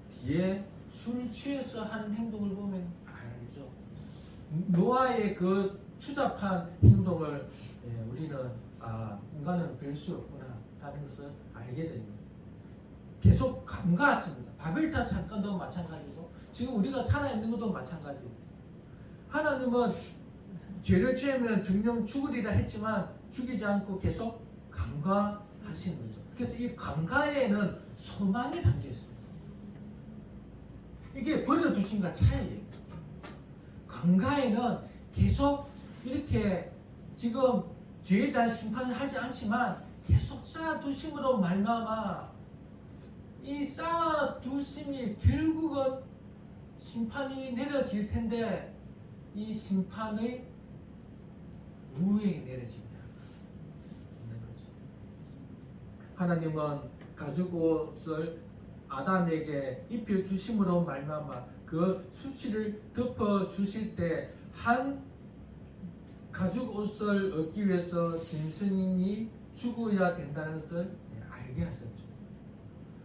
뒤에 술 취해서 하는 행동을 보면 알죠. 노아의 그 추잡한 행동을 우리는 인간은 별 수 없구나 라는 것을 알게 됩니다. 계속 간과했습니다. 바벨탑 사건도 마찬가지고 지금 우리가 살아있는 것도 마찬가지고 하나님은 죄를 지으면 정령 죽으리라 했지만 죽이지 않고 계속 간과하시는 거죠. 그래서 이 간과에는 소망이 담겨 있습니다. 이게 버려두신과 차이예요. 간과에는 계속 이렇게 지금 죄에 대한 심판을 하지 않지만 계속 쌓아두심으로 말미암아 이 쌓아두심이 결국은 심판이 내려질 텐데 이 심판의 무효에 내려집니다. 하나님은 가죽 옷을 아담에게 입혀 주심으로 말미암아 그 수치를 덮어 주실 때 한 가죽 옷을 얻기 위해서 짐승이 죽어야 된다는 것을 알게 하셨죠.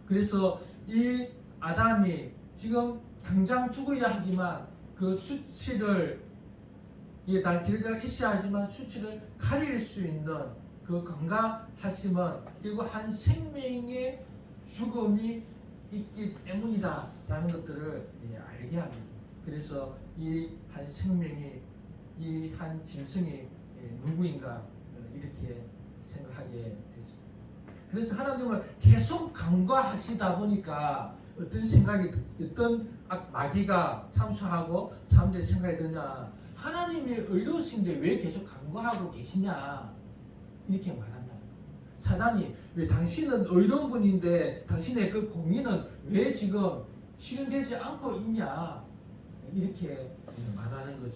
그래서 이 아담이 지금 당장 죽어야 하지만 그 수치를 단 길가 있어야 하지만 수치를 가릴 수 있는 그 강가하심은 결국 한 생명의 죽음이 있기 때문이다라는 것들을 알게 합니다. 그래서 이 한 생명이 이 한 짐승이 누구인가 이렇게 생각하게 되죠. 그래서 하나님을 계속 간과하시다 보니까 어떤 생각이 어떤 마귀가 참수하고 사람들이 생각이 드냐, 하나님이 의로우신데 왜 계속 간과하고 계시냐 이렇게 말한다. 사단이 왜 당신은 의로운 분인데 당신의 그 공의는 왜 지금 실현되지 않고 있냐 이렇게 말하는 거죠.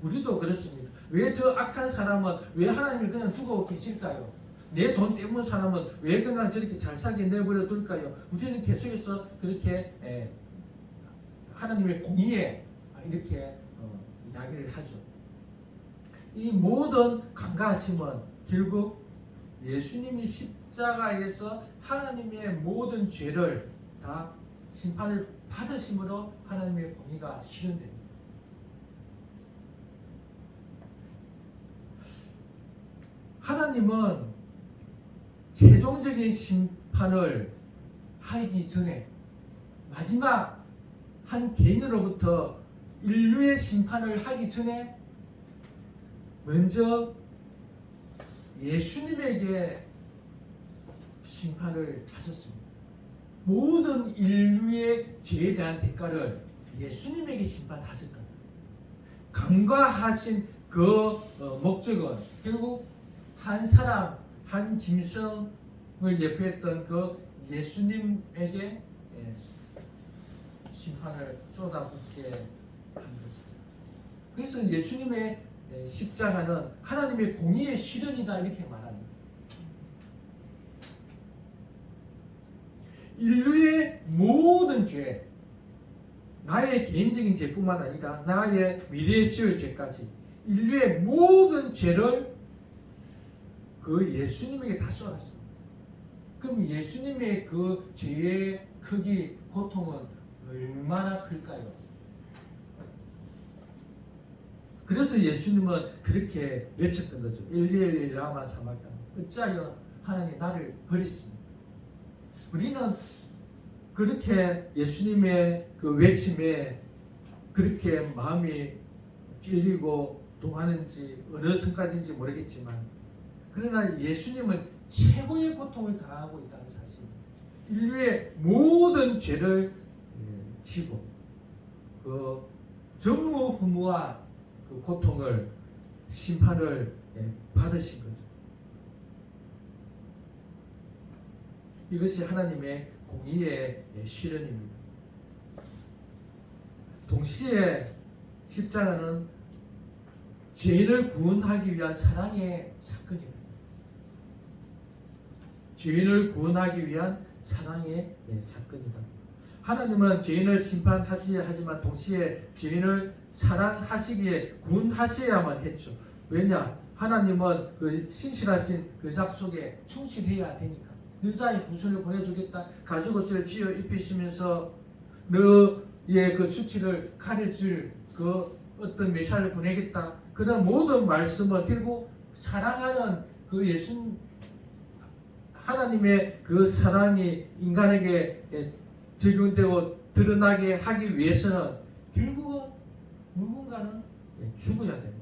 우리도 그렇습니다. 왜 저 악한 사람은 왜 하나님이 그냥 두고 계실까요? 내 돈 때문 사람은 왜 그냥 저렇게 잘 살게 내버려 둘까요? 우리는 계속해서 그렇게 하나님의 공의에 이렇게 이야기를 하죠. 이 모든 간과하심은 결국 예수님이 십자가에서 하나님의 모든 죄를 다 심판을 받으심으로 하나님의 공의가 실현됩니다. 하나님은 최종적인 심판을 하기 전에 마지막 한 개인으로부터 인류의 심판을 하기 전에 먼저 예수님에게 심판을 하셨습니다. 모든 인류의 죄에 대한 대가를 예수님에게 심판하실 겁니다. 간과하신 그 목적은 결국 한 사람, 한 짐승을 예표했던 그 예수님에게 심판을 쏟아붓게 한 거죠. 그래서 예수님의 십자가는 하나님의 공의의 실현이다 이렇게 말합니다. 인류의 모든 죄, 나의 개인적인 죄뿐만 아니라 나의 미래에 지을 죄까지 인류의 모든 죄를 그 예수님에게 다 쏟았습니다. 그럼 예수님의 그 죄의 크기, 고통은 얼마나 클까요? 그래서 예수님은 그렇게 외쳤던 거죠. 엘리 라마 사마탄, 어찌하여 하나님 나를 버리십니까? 우리는 그렇게 예수님의 그 외침에 그렇게 마음이 찔리고 동하는지 어느 선까지인지 모르겠지만, 그러나 예수님은 최고의 고통을 당하고 있다는 사실입니다. 인류의 모든 죄를 지고 그 전무후무한 그 고통을 심판을 받으신 거죠. 이것이 하나님의 공의의 실현입니다. 동시에 십자가는 죄인을 구원하기 위한 사랑의 사건입니다. 죄인을 구원하기 위한 사랑의 사건이다. 하나님은 죄인을 심판하셔야 하지만 동시에 죄인을 사랑하시기에 구원하셔야만 했죠. 왜냐? 하나님은 그 신실하신 그 약속에 충실해야 되니까. 여자의 구원을 보내주겠다. 가죽옷을 지어 입히시면서 너의 그 수치를 가려줄 그 어떤 메시아를 보내겠다. 그런 모든 말씀은 결국 사랑하는 그 예수 하나님의 그 사랑이 인간에게 적용되고 드러나게 하기 위해서는 결국은 누군가는 죽어야 됩니다.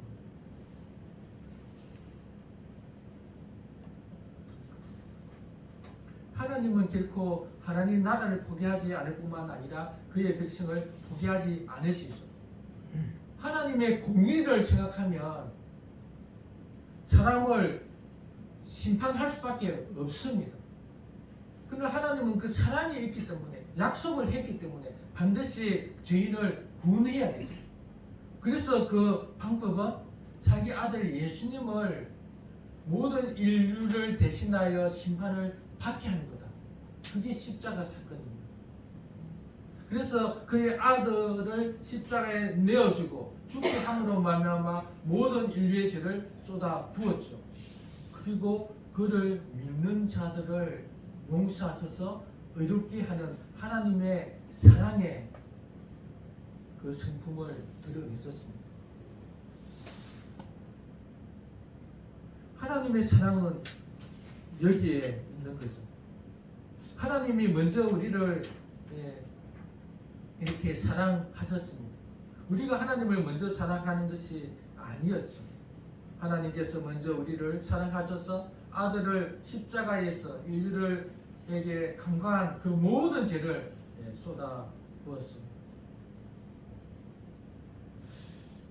하나님은 결코 하나님 나라를 포기하지 않을 뿐만 아니라 그의 백성을 포기하지 않으시죠. 하나님의 공의를 생각하면 사람을 심판할 수밖에 없습니다. 그러나 하나님은 그 사랑이 있기 때문에 약속을 했기 때문에 반드시 죄인을 구원해야 돼요. 그래서 그 방법은 자기 아들 예수님을 모든 인류를 대신하여 심판을 받게 하는 거다. 그게 십자가 사건입니다. 그래서 그의 아들을 십자가에 내어주고 죽게 함으로 말미암아 모든 인류의 죄를 쏟아 부었죠. 그리고 그를 믿는 자들을 용서하셔서 의롭게 하는 하나님의 사랑의 그 성품을 드러냈었습니다. 하나님의 사랑은 여기에 있는 거죠. 하나님이 먼저 우리를 이렇게 사랑하셨습니다. 우리가 하나님을 먼저 사랑하는 것이 아니었죠. 하나님께서 먼저 우리를 사랑하셔서 아들을 십자가에서 인류에게 강과한 그 모든 죄를 쏟아 부었습니다.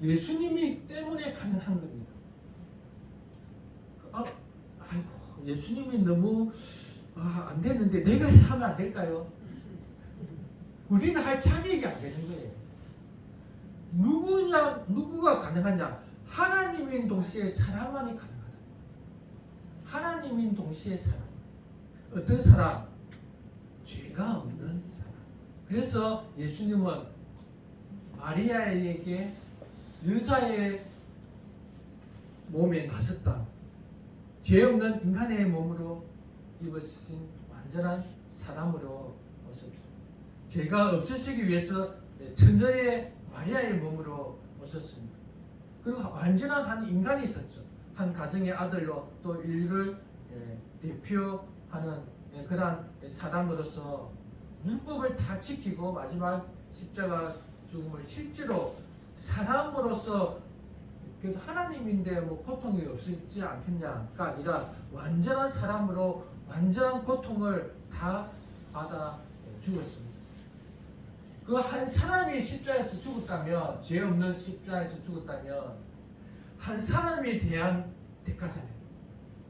예수님이 때문에 가능한 겁니다. 아이고, 예수님이 너무 안 되는데 내가 하면 안 될까요? 우리는 할 자격이 안 되는 거예요. 누구가 가능하냐? 하나님인 동시에 사람만이 가능하다. 하나님인 동시에 사람. 어떤 사람? 죄가 없는 사람. 그래서 예수님은 마리아에게 여자의 몸에 나섰다. 죄 없는 인간의 몸으로 입으신 완전한 사람으로 오셨죠. 죄가 없으시기 위해서 천녀의 마리아의 몸으로 오셨습니다. 그리고 완전한 한 인간이 있었죠. 한 가정의 아들로 또 인류를 대표하는 그러한 사람으로서 율법을 다 지키고 마지막 십자가 죽음을 실제로 사람으로서 그래도 하나님인데 뭐 고통이 없지 않겠냐가 아니라 완전한 사람으로 완전한 고통을 다 받아 죽었습니다. 그 한 사람이 십자가에서 죽었다면, 죄 없는 십자가에서 죽었다면 한 사람에 대한 대가잖아요.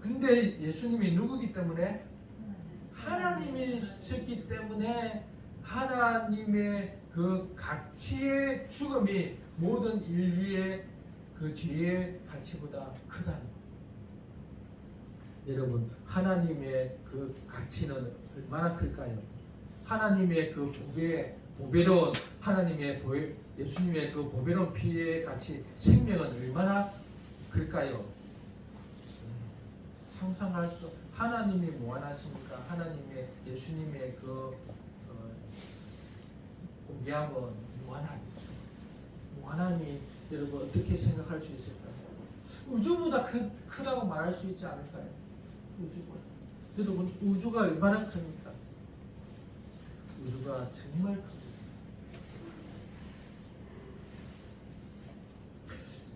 근데 예수님이 누구기 때문에? 하나님이셨기 때문에 하나님의 그 가치의 죽음이 모든 인류의 그 죄의 가치보다 크다는 거예요. 여러분, 하나님의 그 가치는 얼마나 클까요? 하나님의 그 보배로운 하나님의 예수님의 그 보배로운 피의 가치, 생명은 얼마나 클까요? 상상할 수. 하나님이 무한하십니까? 하나님의 예수님의 그 공개함은 무한하겠죠. 무한함이 여러분 어떻게 생각할 수 있을까요? 우주보다 크다고 말할 수 있지 않을까요? 우주보다. 여러분, 우주가 얼마나 큽니까? 우주가 정말 큽니다.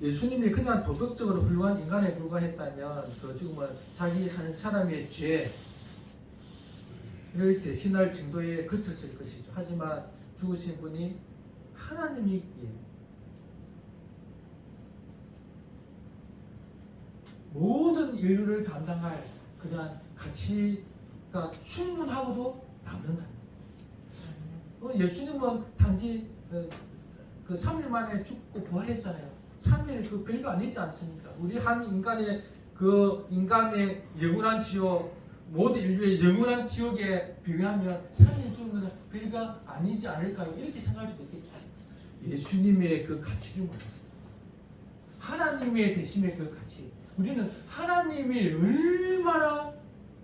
예수님이 그냥 도덕적으로 훌륭한 인간에 불과했다면 그 지금은 자기 한 사람의 죄를 대신할 정도에 그쳤을 것이죠. 하지만 죽으신 분이 하나님이기에 모든 인류를 담당할 그런 가치가 충분하고도 남는다. 예수님은 단지 그 3일 만에 죽고 부활했잖아요. 3일 그 별거 아니지 않습니까? 우리 한 인간의 그 인간의 영원한 지옥, 모든 인류의 영원한 지옥에 비교하면 3일 죽는 것은 별거 아니지 않을까요? 이렇게 생각할 수도 있겠죠. 예수님의 그 가치를 몰랐어요. 하나님의 대심의 그 가치. 우리는 하나님이 얼마나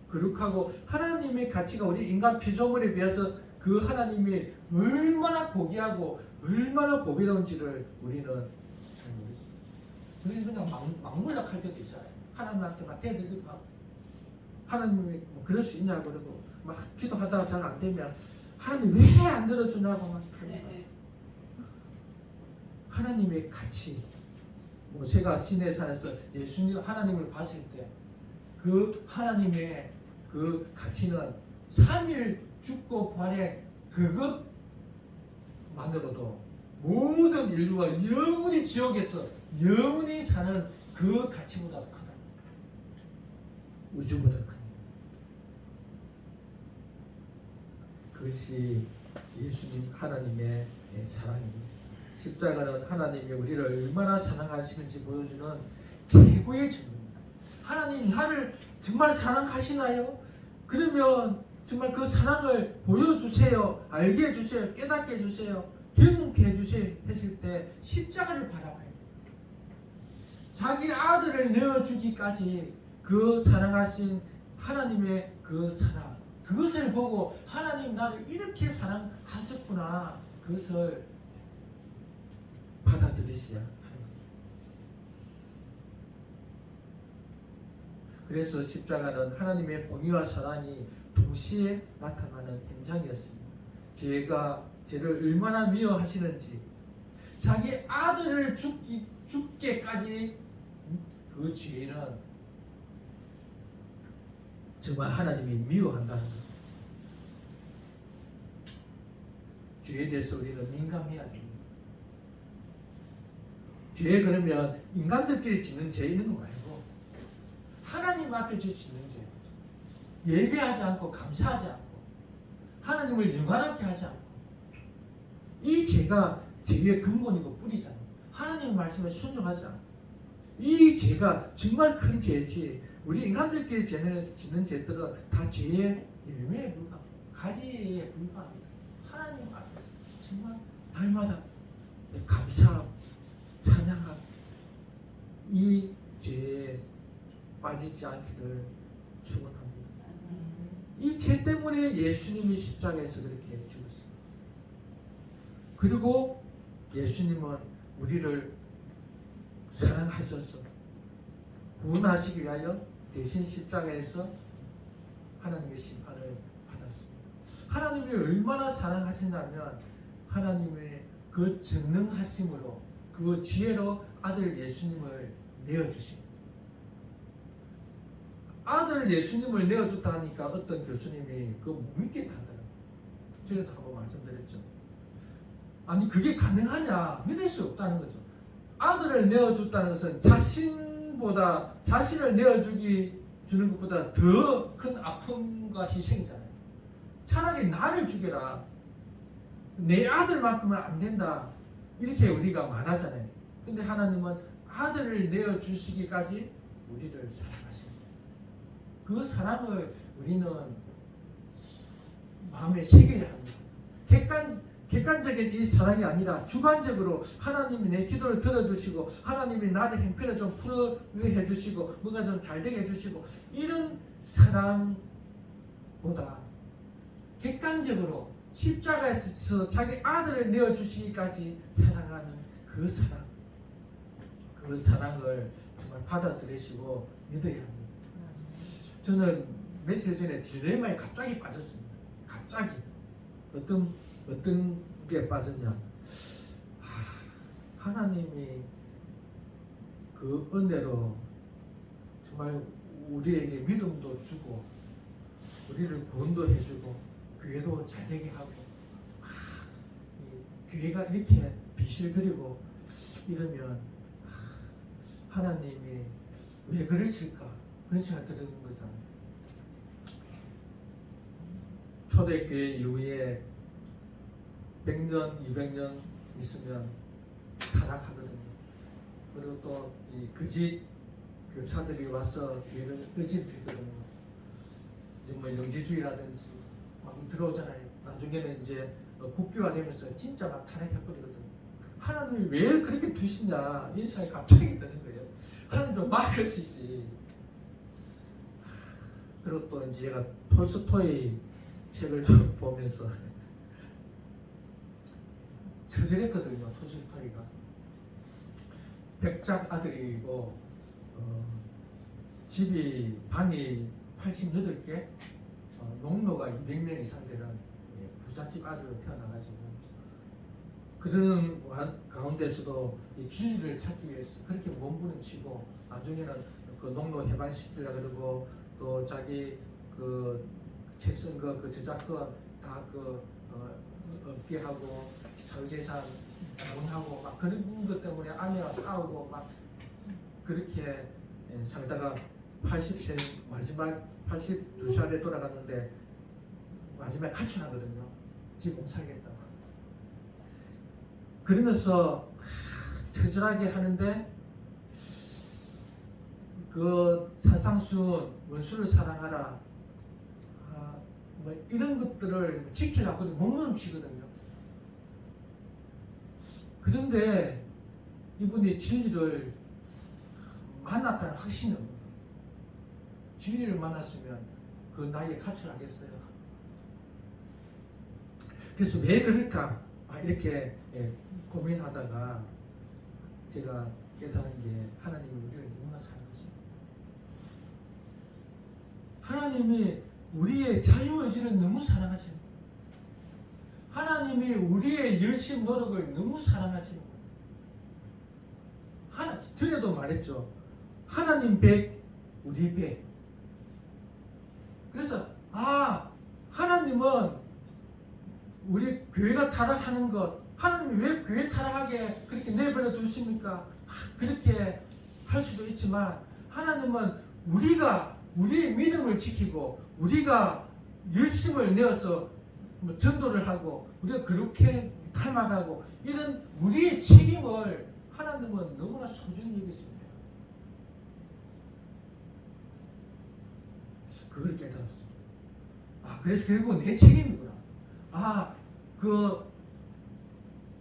거룩하고 하나님의 가치가 우리 인간 피조물에 비해서 그 하나님이 얼마나 고귀하고 얼마나 보배로운지를 우리는 잘 모르죠. 우리는 그냥 막물락할 때도 있잖아요. 하나님한테 막 대들기도 하고 하나님이 뭐 그럴 수 있냐고 그러고 막 기도하다가 잘 안 되면 하나님 왜 안 들어주냐고 막 하나님의 가치. 모세가 시내산에서 예수님 하나님을 봤을 때 그 하나님의 그 가치는 3일 죽고 부활의 그것만으로도 모든 인류가 영원히 지옥에서 영원히 사는 그 가치보다 더 크다. 우주보다 큽니다. 그것이 예수님 하나님의 사랑입니다. 십자가는 하나님이 우리를 얼마나 사랑하시는지 보여주는 최고의 증거입니다. 하나님 나를 정말 사랑하시나요? 그러면 정말 그 사랑을 보여주세요. 알게 해주세요. 깨닫게 해주세요. 경험케 해주세요. 했을 때 십자가를 바라봐야 돼요. 자기 아들을 내어주기까지 그 사랑하신 하나님의 그 사랑, 그것을 보고 하나님 나를 이렇게 사랑하셨구나, 그것을 받아들이셔야 합니다. 그래서 십자가는 하나님의 공의와 사랑이 동시에 나타나는 현장이었습니다. 죄를 얼마나 미워하시는지, 자기 아들을 죽게까지 그 죄는 정말 하나님이 미워한다는 것. 죄에 대해서 우리는 민감해야 됩니다. 죄 그러면 인간들끼리 짓는 죄 있는 거 말고 하나님 앞에 짓는 죄. 예배하지 않고 감사하지 않고 하나님을 영원하게 하지 않고, 이 죄가 죄의 근본이고 뿌리잖아요. 하나님의 말씀에 순종하지 않고, 이 죄가 정말 큰 죄지. 우리 인간들끼리 짓는 죄들은 다 죄의 열매에 불과합니다. 가지에 불과합니다. 하나님 앞에서 정말 날마다 감사하고 찬양하고 이 죄에 빠지지 않기를 축원합니다. 이 죄 때문에 예수님이 십자가에서 그렇게 죽으십니다. 그리고 예수님은 우리를 사랑하셔서 구원하시기 위하여 대신 십자가에서 하나님의 심판을 받았습니다. 하나님이 얼마나 사랑하시냐면 하나님의 그 전능하심으로, 그 지혜로 아들 예수님을 내어주십니다. 아들 예수님을 내어줬다니까 어떤 교수님이 그거 못 믿겠다 하더라고요. 전에도 한번 말씀드렸죠. 아니 그게 가능하냐, 믿을 수 없다는 거죠. 아들을 내어줬다는 것은 자신을 내어주는 것보다 더 큰 아픔과 희생이잖아요. 차라리 나를 죽여라, 내 아들만큼은 안 된다, 이렇게 우리가 말하잖아요. 근데 하나님은 아들을 내어주시기까지 우리를 사랑하십니다. 그 사랑을 우리는 마음에 새겨야 합니다. 객관적인 이 사랑이 아니라 주관적으로 하나님이 내 기도를 들어주시고 하나님이 나의 형편을 좀 풀어해 주시고 뭔가 좀 잘되게 해주시고, 이런 사랑보다 객관적으로 십자가에서 자기 아들을 내어주시기까지 사랑하는 그 사랑을 정말 받아들이시고 믿어야 합니다. 저는 며칠 전에 딜레마에 갑자기 빠졌습니다. 갑자기 어떤 게 빠졌냐, 하나님이 그 은혜로 정말 우리에게 믿음도 주고 우리를 구원도 해주고 교회도 잘되게 하고, 교회가 이렇게 빛을 그리고 이러면 하나님이 왜 그러실까, 그런 생각 드는 거잖아요. 초대교회 이후에 100년, 200년 있으면 타락하거든요. 그리고 또 이 거짓 교사들이 와서 교회를 거짓했거든요. 뭐 영지주의라든지 막 들어오잖아요. 나중에는 이제 국교화되면서 진짜 막 타락해버리거든요. 하나님이 왜 그렇게 두시냐, 이 생각이 갑자기 드는 거예요. 하나님 좀 막으시지. 그리고 또 이제 얘가 톨스토이 책을 좀 보면서 처절했거든요. 톨스토이가 백작 아들이고 방이 88개, 농노가 200명 이상 되는 부잣집 아들로 태어나가지고, 그러는 가운데서도 이 진리를 찾기 위해서 그렇게 몸부림치고, 나중에는 그 농노 해방시키려고 그러고, 또 자기 그 책 쓴 거 그 저작권 다 없게 하고, 사유재산 공하고 막 그런 것 때문에 아내와 싸우고 막 그렇게 살다가 80세 마지막 82살에 돌아갔는데 마지막에 가출하거든요. 집 못 살겠다고. 그러면서 처절하게 하는데, 그 산상수훈 원수를 사랑하라, 뭐 이런 것들을 지키려고 몸부림치거든요. 그런데 이분이 진리를 만났다는 확신이 없는 거예요. 진리를 만났으면 그 나이에 가출하겠어요. 그래서 왜 그럴까 이렇게 고민하다가 제가 깨달은 게 하나님이 우리를 너무나 사랑하십니다. 하나님이 우리의 자유의지를 너무 사랑하십니다. 하나님이 우리의 열심 노력을 너무 사랑하십니다. 전에도 말했죠. 하나님 100, 우리 100. 그래서 하나님은 우리 교회가 타락하는 것, 하나님이 왜 교회 타락하게 그렇게 내버려 두십니까? 그렇게 할 수도 있지만 하나님은 우리가 우리의 믿음을 지키고 우리가 열심을 내어서 전도를 하고 우리가 그렇게 닮아가고 이런 우리의 책임을 하나님은 너무나 소중히 여기십니다. 그걸 깨달았습니다. 그래서 결국 내 책임이구나. 그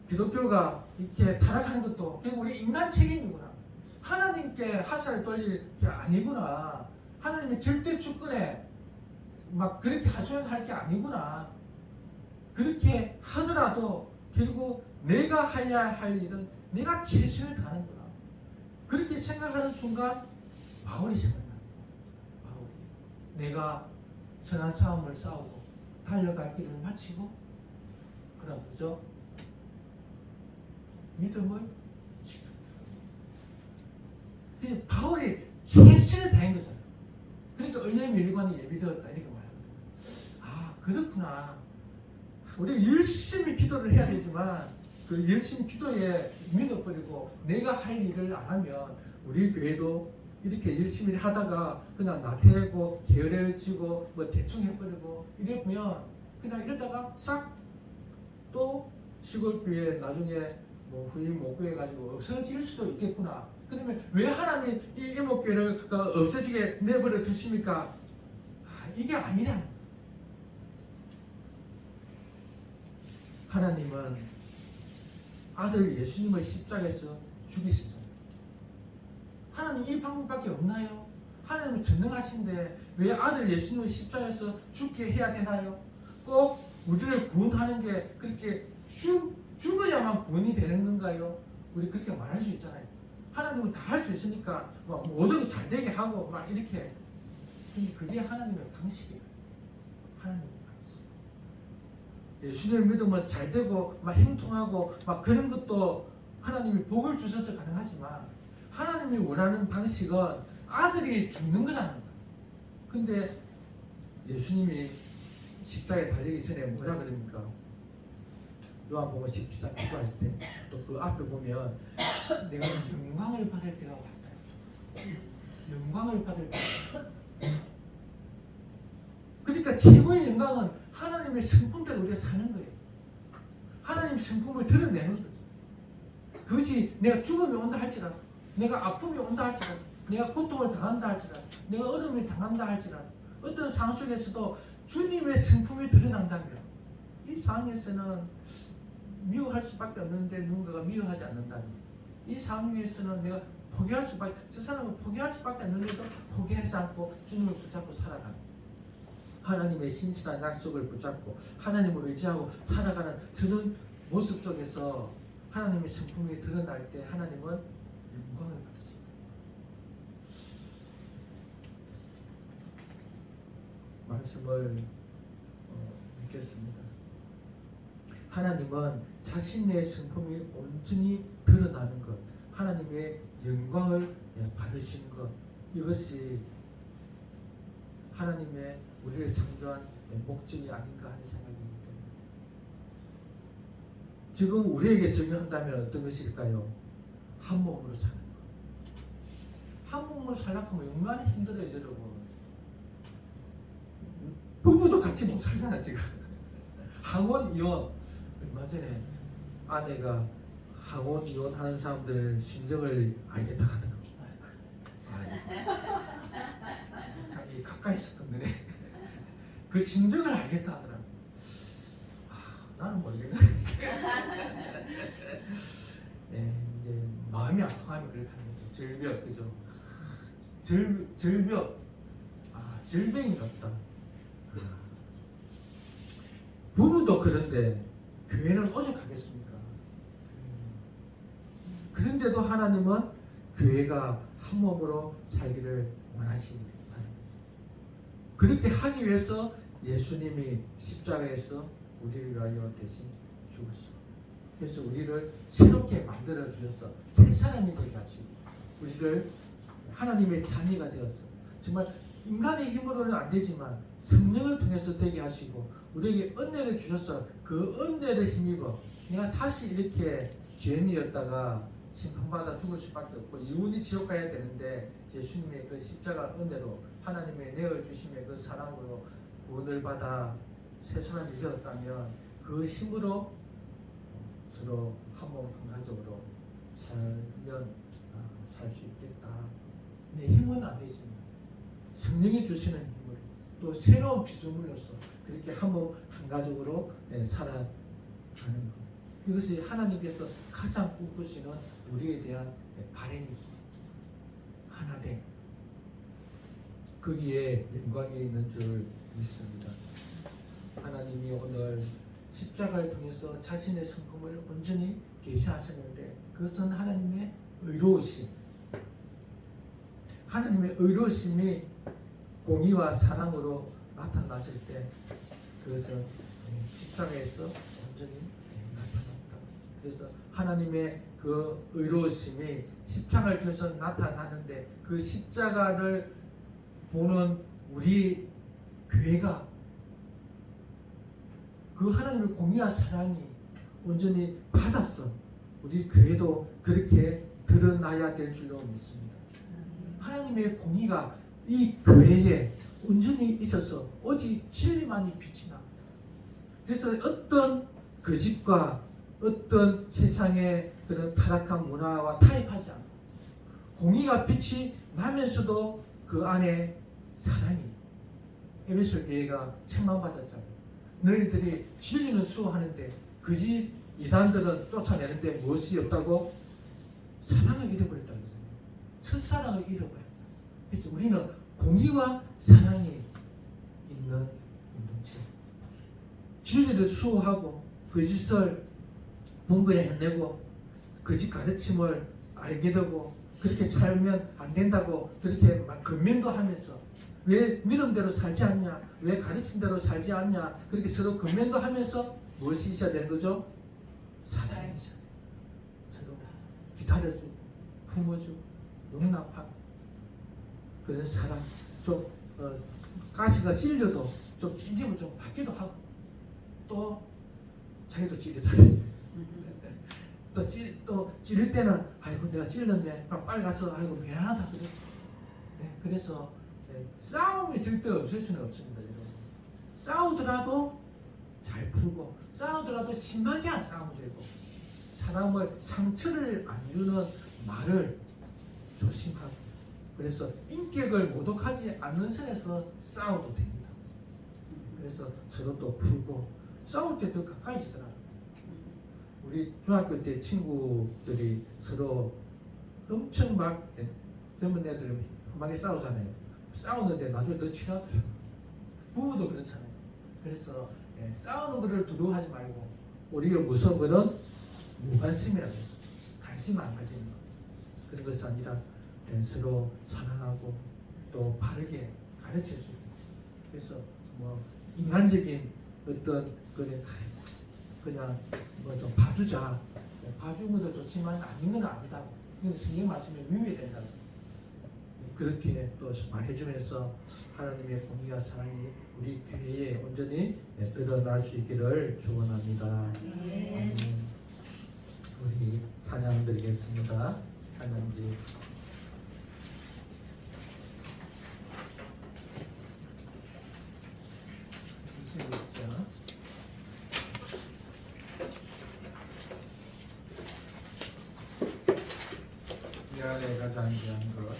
기독교가 이렇게 타락하는 것도 결국 우리 인간 책임이구나. 하나님께 하사를 돌릴 게 아니구나. 하나님의 절대 주권에 막 그렇게 하소연할 게 아니구나. 그렇게 하더라도 결국 내가 해야 할 일은 내가 최선을 다하는구나. 그렇게 생각하는 순간 바울이 생각납니다. 바울이 내가 선한 싸움을 싸우고 달려갈 길을 마치고 그럼 그죠? 믿음을 지킵니다. 그래서 바울이 최선을 다한 거잖아요. 그러니까 은혜의 멸관이 예비되었다 이렇게 말합니다. 그렇구나. 우리 열심히 기도를 해야 되지만 그 열심히 기도에 믿어버리고 내가 할 일을 안 하면 우리 교회도 이렇게 열심히 하다가 그냥 나태하고 게으러지고 뭐 대충 해버리고 이러면 그냥 이러다가 싹 또 시골 교회 나중에 뭐 후임 못 구해가지고 없어질 수도 있겠구나. 그러면 왜 하나님 이 이목교회를 없어지게 내버려 두십니까? 이게 아니라는 거예요. 하나님은 아들 예수님을 십자가에서 죽이시잖아요. 하나님 이 방법밖에 없나요? 하나님은 전능하신데 왜 아들 예수님을 십자가에서 죽게 해야 되나요? 꼭 우리를 구원하는 게 그렇게 죽어야만 구원이 되는 건가요? 우리 그렇게 말할 수 있잖아요. 하나님은 다 할 수 있으니까 모든 게 잘 되게 하고 막 이렇게. 그게 하나님의 방식이에요. 하나님의 방식. 예수님을 믿으면 잘 되고 막 행통하고 막 그런 것도 하나님이 복을 주셔서 가능하지만 하나님이 원하는 방식은 아들이 죽는 거라는 거예요. 근데 예수님이 십자가에 달리기 전에 뭐라 그럽니까? 요한복음 17장 기도할 때 또 그 앞에 보면 내가 영광을 받을 때가 왔다. 영광을 받을 때. 그러니까 최고의 영광은 하나님의 성품대로 우리가 사는 거예요. 하나님 성품을 드러내는 거죠. 그것이 내가 죽음이 온다 할지라도, 내가 아픔이 온다 할지라도, 내가 고통을 당한다 할지라도, 내가 어려움을 당한다 할지라도, 어떤 상황 속에서도 주님의 성품이 드러난다면 이 상황에서는 미워할 수밖에 없는데 누군가가 미워하지 않는다면, 이 상황에서는 내가 포기할 수밖에, 저 사람은 포기할 수밖에 없는데도 포기하지 않고 주님을 붙잡고 살아가는, 하나님의 신실한 약속을 붙잡고 하나님을 의지하고 살아가는 저런 모습 속에서 하나님의 성품이 드러날 때 하나님은 영광을 받으십니다. 말씀을 읽겠습니다. 하나님은 자신의 성품이 온전히 드러나는 것, 하나님의 영광을 받으시는 것, 이것이 하나님의 우리를 창조한 목적이 아닌가 하는 생각입니다. 지금 우리에게 적용한다면 어떤 것일까요? 한 몸으로 사는 것. 한 몸으로 살려고 하면 얼마나 힘들어요, 여러분. 부부도 같이 못 살잖아, 지금. 항원 이혼. 얼마 전에 아내가 항원 이혼하는 사람들 심정을 알겠다 하더라고요. 가까이 있었던 거네. 그 심정을 알겠다 하더라고요. 나는 모르겠네. 네, 이제 마음이 아파하면 그렇다는 거죠. 절벽, 그죠? 절벽, 절벽이 같다. 부부도 그런데 교회는 오죽하겠습니까? 그런데도 하나님은 교회가 한 몸으로 살기를 원하시는 거예요. 그렇게 하기 위해서 예수님이 십자가에서 우리를 위하여 대신 죽었어. 그래서 우리를 새롭게 만들어 주셔서 새 사람이 되게 하시고 우리를 하나님의 자녀가 되었어. 정말 인간의 힘으로는 안 되지만 성령을 통해서 되게 하시고 우리에게 은혜를 주셔서 그 은혜를 힘입어 내가 다시 이렇게 죄인이었다가 심판받아 죽을 수밖에 없고 영원히 지옥 가야 되는데 예수님의 그 십자가 은혜로 하나님의 내어주심의 그 사랑으로 구원을 받아 새 사람이 되었다면 그 힘으로 서로 한몸 한가족으로 살면 살 수 있겠다. 내 힘은 안 되지만 성령이 주시는 힘으로 또 새로운 피조물로서 그렇게 한몸 한가족으로 살아가는 것. 이것이 하나님께서 가장 꿈꾸시는 우리에 대한 바람이죠. 하나됨. 거기에 영광이 있는 줄 믿습니다. 하나님이 오늘 십자가를 통해서 자신의 성품을 온전히 계시하셨는데 그것은 하나님의 의로우심. 하나님의 의로우심이 공의와 사랑으로 나타났을 때 그것은 십자가에서 온전히 나타났다. 그래서 하나님의 그 의로우심이 십자가를 통해서 나타나는데 그 십자가를 보는 우리 교회가 그 하나님의 공의와 사랑이 온전히 받았어. 우리 교회도 그렇게 드러나야 될 줄로 믿습니다. 하나님의 공의가 이 교회에 온전히 있어서 오직 진리만이 빛이 납니다. 그래서 어떤 거짓과 어떤 세상의 그런 타락한 문화와 타협하지 않고 공의가 빛이 나면서도 그 안에 사랑이 에베소 교회가 책망받았잖아요. 너희들이 진리는 수호하는데 거짓 이단들은 쫓아내는데 무엇이 없다고? 사랑을 잃어버렸다고 했어요. 첫사랑을 잃어버렸다. 그래서 우리는 공의와 사랑이 있는 공동체. 진리를 수호하고 거짓을 분별해 해내고 거짓 가르침을 알게 되고 그렇게 살면 안 된다고 그렇게 막 권면도 하면서 왜 믿음대로 살지 않냐? 왜 가르침대로 살지 않냐? 그렇게 서로 권면도 하면서 무엇이 있어야 되는 거죠? 사랑이 있어야 돼요. 서로 기다려주고 품어주고 용납하고 그런 사랑. 좀 가시가 찔려도 좀 찜찜을 좀 받기도 하고 또 자기도 찔리잖아요. 또 찌를 때는 아이고 내가 찔렸네. 빨리 가서 아이고 미안하다 그래. 그래서 싸움이 절대 없을 수는 없습니다. 여러분. 싸우더라도 잘 풀고 싸우더라도 심하게 안 싸우면 되고 사람을 상처를 안 주는 말을 조심하고 그래서 인격을 모독하지 않는 선에서 싸워도 됩니다. 그래서 서로 또 풀고 싸울 때 더 가까이지더라고요. 우리 중학교 때 친구들이 서로 엄청 막 젊은 애들 험하게 싸우잖아요. 싸우는데 나중에 더 친하더라고요. 부부도 그렇잖아요. 그래서 싸우는 것을 두려워하지 말고 오히려 무서운 것은 무관심이라고 해서 관심 안 가지는 것. 그런 것이 아니라 서로 사랑하고 또 바르게 가르쳐주고 그래서 뭐 인간적인 어떤 그냥 뭐 좀 봐주자 봐주는 것도 좋지만 아닌 건 아니다. 이건 성경 말씀에 위배야 된다고 그렇게 또 말해주면서 하나님의 공의와 사랑이 우리 교회에 온전히 드러날 수 있기를 축원합니다. 우리 찬양 드리겠습니다. 찬양지 26장 이 아래가 잔디한 것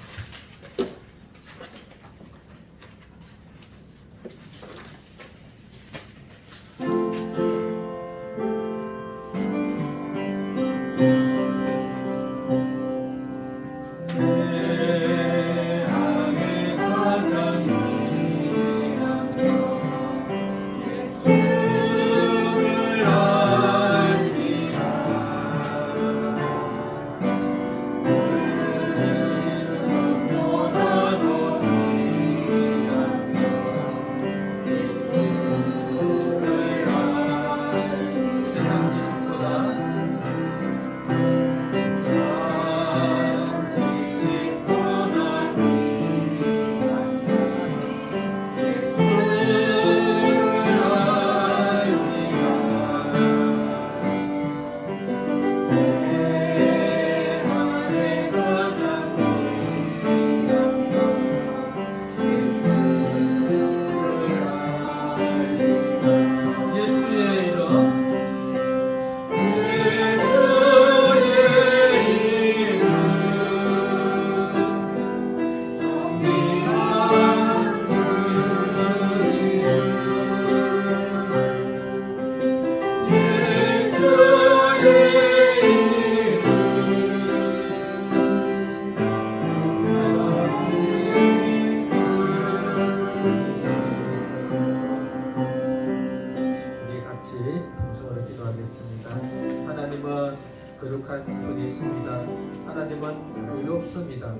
거룩한 분이십니다. 하나님은 의롭습니다.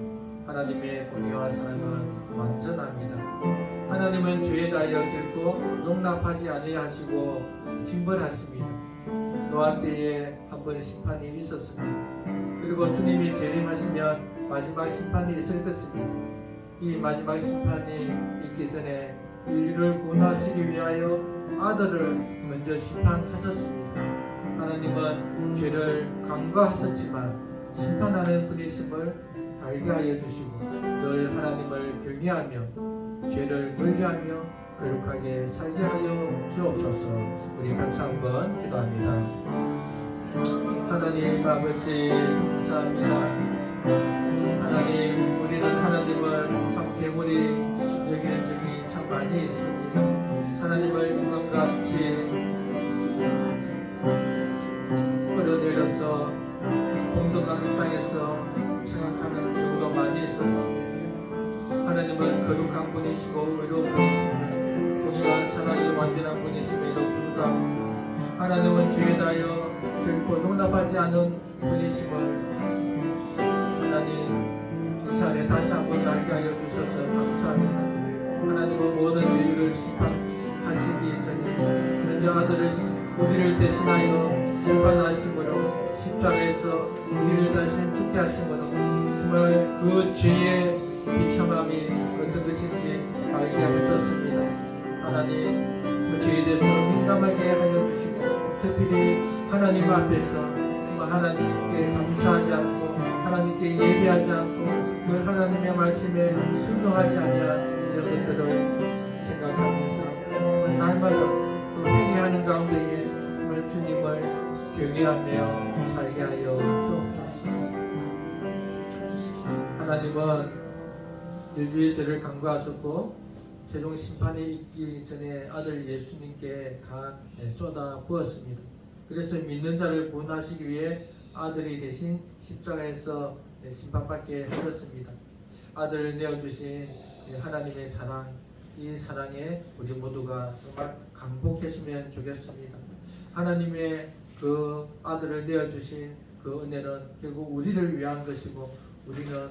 하나님의 공의와 사랑은 완전합니다. 하나님은 죄에 대하여 결코 용납하지 아니하시고 징벌하십니다. 노아 때에 한 번 심판이 있었습니다. 그리고 주님이 재림하시면 마지막 심판이 있을 것입니다. 이 마지막 심판이 있기 전에 인류를 구원하시기 위하여 아들을 먼저 심판하셨습니다. 하나님은 죄를 간과하셨지만 심판하는 분이심을 알게 하여 주시고 늘 하나님을 경외하며 죄를 멀리하며 거룩하게 살게 하여 주옵소서. 우리 같이 한번 기도합니다. 하나님 아버지 감사합니다. 하나님, 우리는 하나님을 참 괴물이 여기는 적이 참 많이 있습니다. 하나님을 인간같이 끌어내려서 공동강 입장에서 생각하는 경우가 많이 있었습니다. 하나님은 거룩한 분이시고 의로운 분이십니다. 공의와 사랑이 완전한 분이심에도 불구하고 하나님은 죄에 대하여 결코 용납하지 않은 분이심을 하나님 이 시간에 다시 한번 알게 하여 주셔서 감사합니다. 하나님은 모든 인류를 심판하시기 전에 먼저 아들을 우리를 대신하여 심판하심으로 십자가에서 우리를 다시 죽게 하심으로 정말 그 죄의 비참함이 어떤 것인지 알게 하셨습니다. 하나님 그 죄에 대해서 민감하게 하여 주시고 특별히 하나님 앞에서 정말 하나님께 감사하지 않고 하나님께 예배하지 않고 늘 하나님의 말씀에 순종하지 아니한 이런 것들을 생각하면서 날마다 또 회개하는 가운데에 정말 주님을 경외하며 살게 하여 주옵소서. 하나님은 인류의 죄를 간과하셨고 최종 심판이 있기 전에 아들 예수님께 다 쏟아 부었습니다. 그래서 믿는 자를 구원하시기 위해 아들이 대신 십자가에서 심판받게 하셨습니다. 아들을 내어주신 하나님의 사랑, 이 사랑에 우리 모두가 정말 감복했으면 좋겠습니다. 하나님의 그 아들을 내어주신 그 은혜는 결국 우리를 위한 것이고 우리는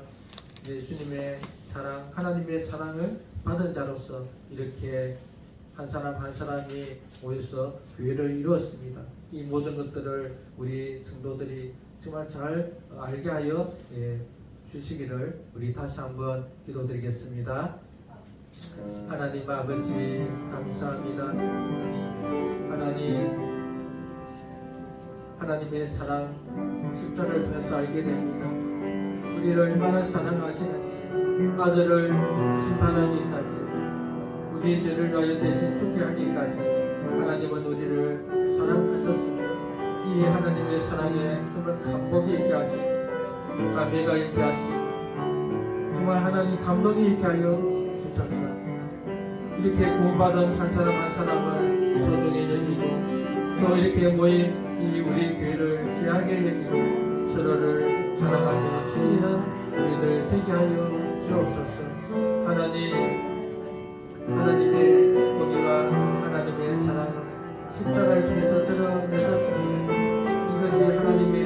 예수님의 사랑, 하나님의 사랑을 받은 자로서 이렇게 한 사람 한 사람이 모여서 교회를 이루었습니다. 이 모든 것들을 우리 성도들이 정말 잘 알게 하여 주시기를 우리 다시 한번 기도드리겠습니다. 하나님 아버지 감사합니다. 하나님의 사랑 십자가를 통해서 알게 됩니다. 우리를 얼마나 사랑하시는지 아들을 심판하기까지 우리의 죄를 위하여 대신 죽게 하기까지 하나님은 우리를 사랑하셨습니다. 이 하나님의 사랑에 정말 감복이 있게 하시고 감회가 있게 하시고 정말 하나님 감동이 있게 하여 주셨어. 이렇게 구원받은 한 사람 한 사람을 소중히 여기고 또 이렇게 모인 이 우리 교회를 귀하게 여기고 서로를 사랑하며 살리는 우리들 되게 하여 주옵소서. 하나님의 공의와 하나님의 사랑 십자가를 통해서 드러내셨습니다. 이것이 하나님의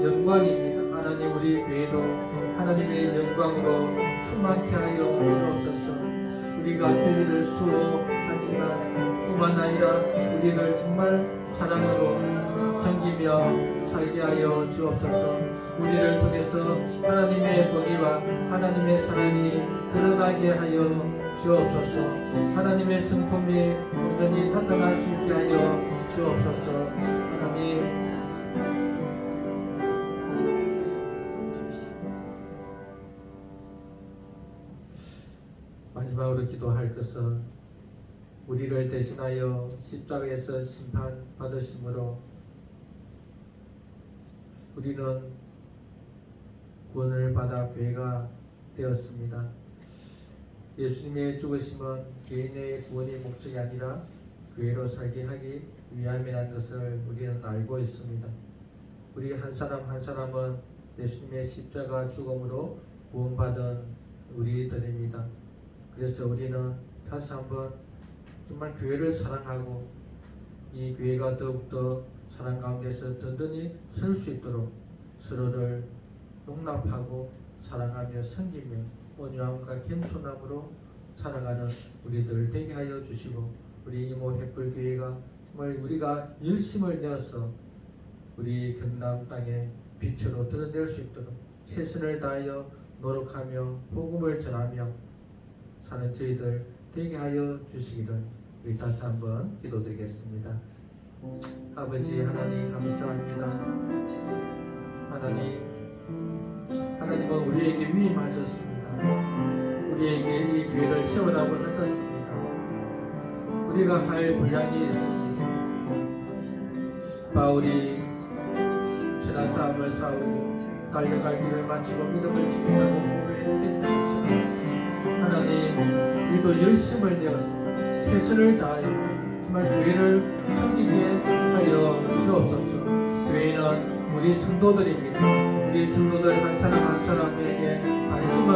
영광입니다. 하나님 우리 교회도 하나님의 영광으로 충만케 하여 주옵소서. 우리가 진리를 수호하지만 뿐만 아니라 우리를 정말 사랑으로 섬기며 살게 하여 주옵소서. 우리를 통해서 하나님의 공의와 하나님의 사랑이 드러나게 하여 주옵소서. 하나님의 성품이 온전히 나타날 수 있게 하여 주옵소서. 하나님 마지막으로 기도할 것은 우리를 대신하여 십자가에서 심판받으심으로 우리는 구원을 받아 교회가 되었습니다. 예수님의 죽으심은 개인의 구원의 목적이 아니라 교회로 살게 하기 위함이라는 것을 우리는 알고 있습니다. 우리 한 사람 한 사람은 예수님의 십자가 죽음으로 구원받은 우리들입니다. 그래서 우리는 다시 한번 정말 교회를 사랑하고 이 교회가 더욱더 사랑 가운데서 든든히 설 수 있도록 서로를 용납하고 사랑하며 섬기며 온유함과 겸손함으로 살아가는 우리들 되게 하여 주시고, 우리 이모 횃불교회가 정말 우리가 열심을 내어서 우리 경남 땅에 빛으로 드러낼 수 있도록 최선을 다하여 노력하며 복음을 전하며 사는 저희들 되게 하여 주시기를 우리 다시 한번 기도드리겠습니다. 아버지 하나님 감사합니다. 하나님은 우리에게 위임하셨습니다. 우리에게 이 교회를 세우라고 하셨습니다. 우리가 할 분량이 있습니다. 바울이 천한 싸움을 싸우고 달려갈 길을 마치고 믿음을 지킨다고 했던 것처럼 하나님, 우리도 열심을 내어 최선을 다하여 정말 교회를 섬기게 하여 주옵소서. 교회는 우리 성도들입니다. 우리 성도들 한 사람 한 사람에게 관심을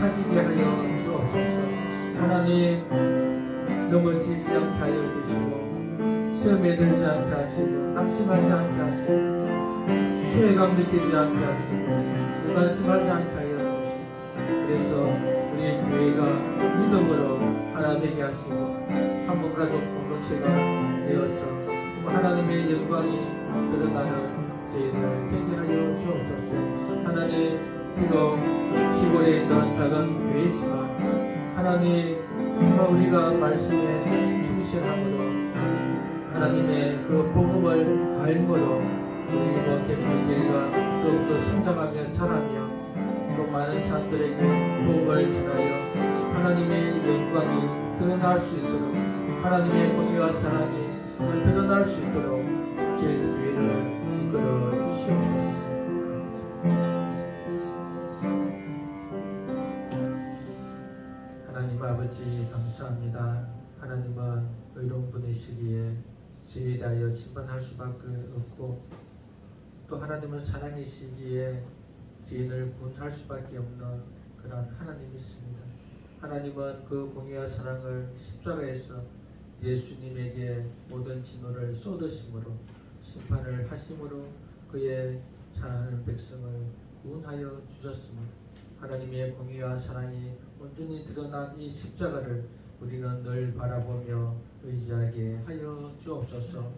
가지게 하여 주옵소서. 하나님, 넘어지지 않게 하여 주시고 시험에 들지 않게 하시고 낙심하지 않게 하시고 소외감 느끼지 않게 하시고 무관심하지 않게 하여 주시고, 그래서 우리 교회가 믿음으로 하나 되게 하시고 한번 가족 공동체가 되어서 하나님의 영광이 드러나는 저희들 되게 하여 주옵소서. 하나님, 비록 시골에 있는 작은 교회지만 하나님, 정말 우리가 말씀에 충실함으로 하나님의 그 복음을 알므로 우리 개혁교회가 더욱더 성장하며 자라며 또 많은 사람들에게 복음을 전하여 하나님의 영광이 드러날 수 있도록, 하나님의 공의와 사랑이 드러날 수 있도록 저희 교회를 이끌어 주시옵소서. 하나님 아버지 감사합니다. 하나님은 의로운 분이시기에 저희에 대하여 심판할 수밖에 없고, 또 하나님은 사랑이시기에 죄인을 구원할 수밖에 없는 그런 하나님이십니다. 하나님은 그 공의와 사랑을 십자가에서 예수님에게 모든 진노를 쏟으심으로 심판을 하심으로 그의 사랑하는 백성을 구원하여 주셨습니다. 하나님의 공의와 사랑이 온전히 드러난 이 십자가를 우리는 늘 바라보며 의지하게 하여 주옵소서.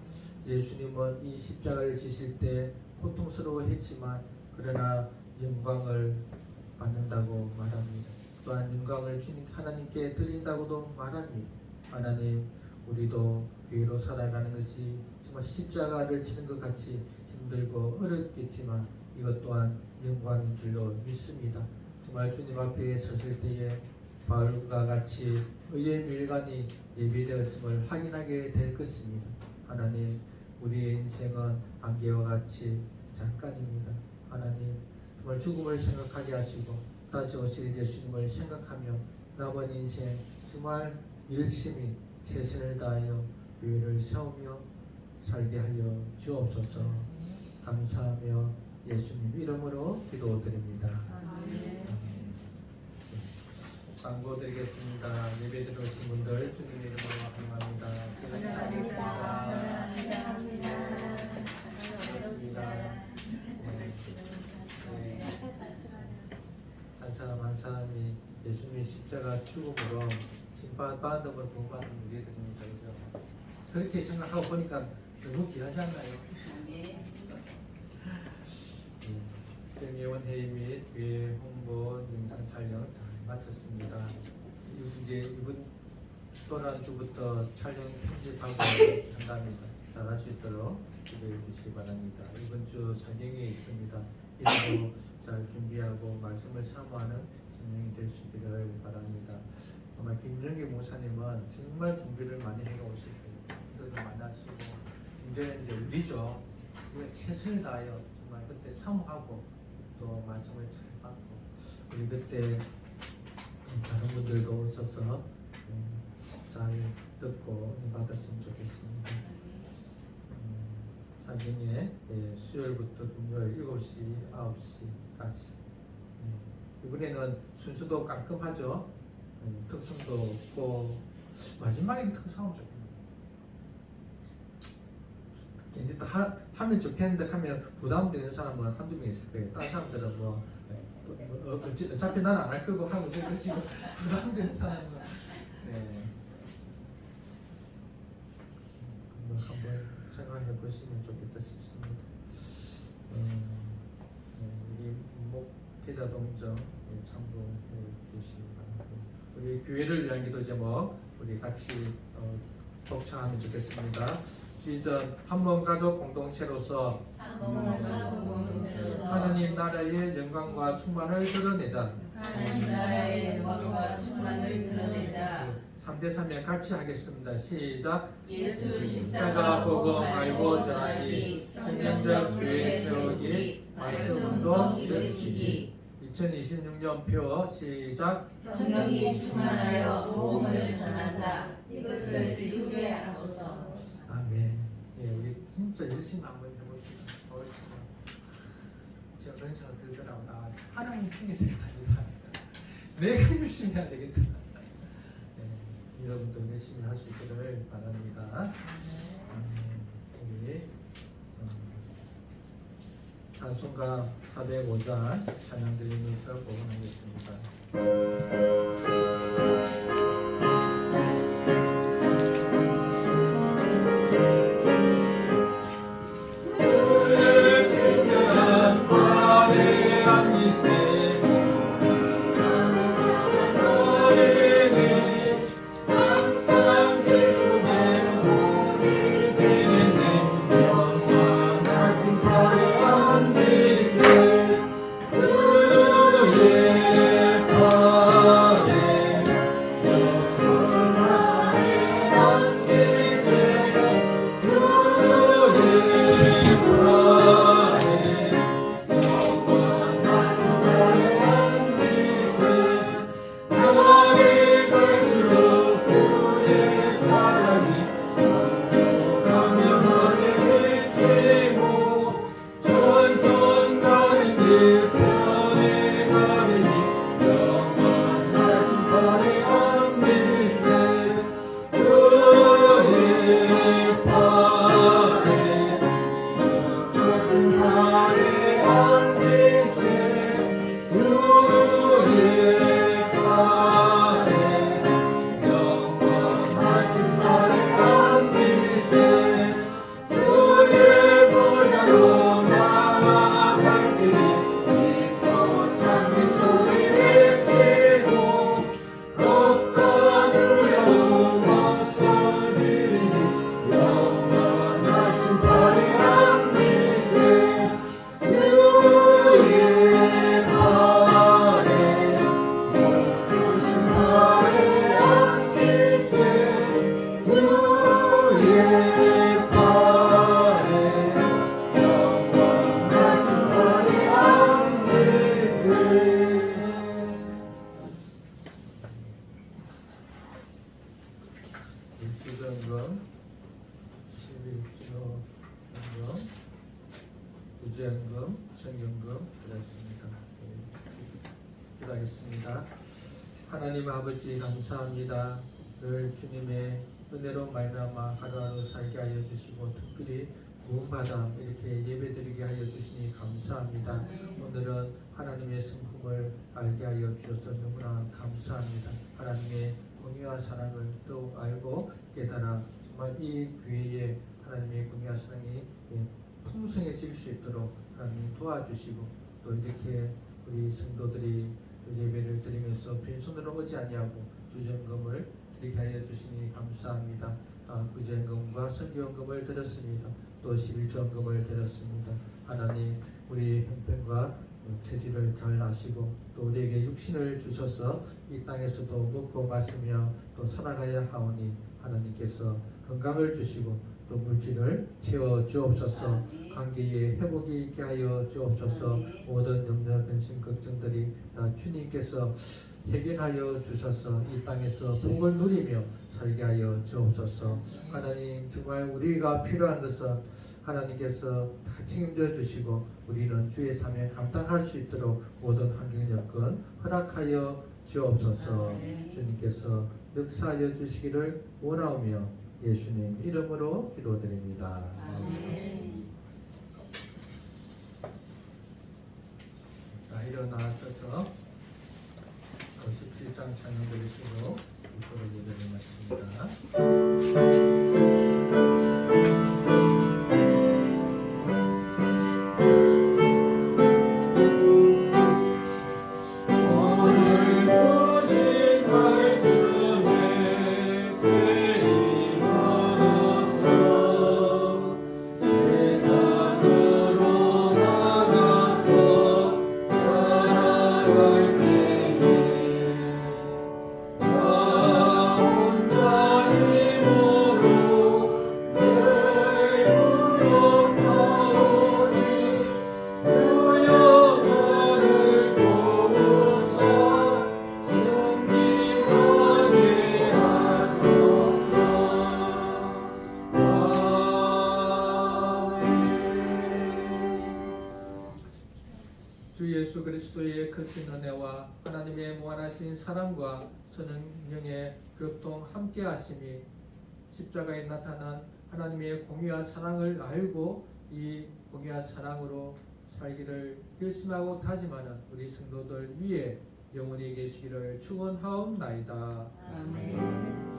예수님은 이 십자가를 지실 때 고통스러워했지만 그러나 영광을 받는다고 말합니다. 또한 영광을 주님 하나님께 드린다고도 말합니다. 하나님, 우리도 교회로 살아가는 것이 정말 십자가를 지는 것 같이 힘들고 어렵겠지만 이것 또한 영광인 줄로 믿습니다. 정말 주님 앞에 섰을 때에 바울과 같이 의의 밀간이 예비되었음을 확인하게 될 것입니다. 하나님, 우리의 인생은 안개와 같이 잠깐입니다. 하나님, 정말 죽음을 생각하게 하시고 다시 오실 예수님을 생각하며 남은 인생 정말 열심히 최선을 다하여 교회를 세우며 살게 하여 주옵소서. 감사하며 예수님 이름으로 기도드립니다. 광고 드리겠습니다. 예배 들어오신 분들 주님의 이름으로 환영합니다. 한 사람 한 사람이 예수님의 십자가 죽음으로 심판받은 걸 본받는 우리들입니다. 그죠? 그렇게 생각하고 보니까 너무 귀하지 않나요? 정예원 회의 및 교회 홍보 영상 촬영 잘 마쳤습니다. 이제 이번 또한 주부터 촬영 편집하고 한답니다. 잘할 수 있도록 기도해 주시기 바랍니다. 이번 주 사경에 있습니다. 기도 잘 준비하고 말씀을 사모하는 진행이 될 수 있기를 바랍니다. 아마 김정기 목사님은 정말 준비를 많이 해오실 거예요. 기도도 많이 하시고 문제는 이제 우리죠. 우리가 최선을 다하여 정말 그때 사모하고 또 말씀을 잘 받고 우리 그때 다른 분들도 오셔서 잘 듣고 받았으면 좋겠습니다. 사경에 수요일부터 금요일 7시, 9시까지 이번에는 순서도 깔끔하죠. 특성도 없고 마지막에는 특성은 좋겠네요. 이제 또 하면 좋겠는데 하면 부담되는 사람은 한두 명 있을 거예요. 다른 사람들은 어차피 나는 안 할 거고 하고 있을 것이고 부담되는 사람은 한번 생각해 보시면 좋겠다 싶습니다. 우리 목회자 동정 참고해 주시기 바랍니다. 우리 교회를 위한 기도 제목 우리 같이 독창하면 좋겠습니다. 주의전 한번 가족 공동체로서 하나님 나라의 영광과 충만을 드러내자. 하나님 나라의 영광과 충만을 드러내자. 3대 3명 같이 하겠습니다. 시작. 예수 십자가 복음 알고 전하기, 성령적 교회 세우기, 말씀운동 일으키기. 2026년 표 시작. 성령이 충만하여 복음을 전하자. 이것을 이루게 하소서. 아멘. 우리 진짜 열심히 한번 해봅시다. 제가 그런 생각 들더라고. 하나님 힘이 되겠다. 내가 열심히 해야 되겠다. 여러분도 열심히 할 수 있기를 바랍니다. 우리 찬송가 405장 찬양 드리면서 복음하겠습니다. 일주전금, 11조연금, 구제연금, 성연금 드렸습니다. 기도하겠습니다. 하나님 아버지 감사합니다. 늘 주님의 은혜로 말미암아 하루하루 살게 하여 주시고 특별히 구원받아 이렇게 예배드리게 하여 주시니 감사합니다. 오늘은 하나님의 성품을 알게 하여 주셔서 너무나 감사합니다. 하나님의 공의와 사랑을 또 알고 깨달아 정말 이 교회에 하나님의 공의와 사랑이 풍성해질 수 있도록 하나님 도와주시고 또 이렇게 우리 성도들이 예배를 드리면서 빈손으로 오지 아니하고 주전금을 드리게 하여 주시니 감사합니다. 구제연금과 선교연금을 드렸습니다. 또 11조연금을 드렸습니다. 하나님 우리 형편과 체질을 잘 아시고 또 우리에게 육신을 주셔서 이 땅에서도 먹고 마시며 또 살아가야 하오니 하나님께서 건강을 주시고 또 물질을 채워 주옵소서. 관계에 회복이 있게 하여 주옵소서. 모든 염려 근심 걱정들이 다 주님께서 해결하여 주셔서 이 땅에서 복을 누리며 살게 하여 주옵소서. 하나님 정말 우리가 필요한 것은 하나님께서 다 책임져 주시고 우리는 주의 사명 감당할 수 있도록 모든 환경 여건 허락하여 주옵소서. 주님께서 역사하여 주시기를 원하오며 예수님 이름으로 기도드립니다. 아멘. 자, 일어나셔서 17장 찬양 드리시고 기도를 드리겠습니다. 주 예수 그리스도의 크신 은혜와 하나님의 무한하신 사랑과 성령의 교통 함께 하심이 십자가에 나타난 하나님의 공의와 사랑을 알고 이 공의와 사랑으로 살기를 결심하고 다짐하는 우리 성도들 위에 영원히 계시기를 축원하옵나이다. 아멘.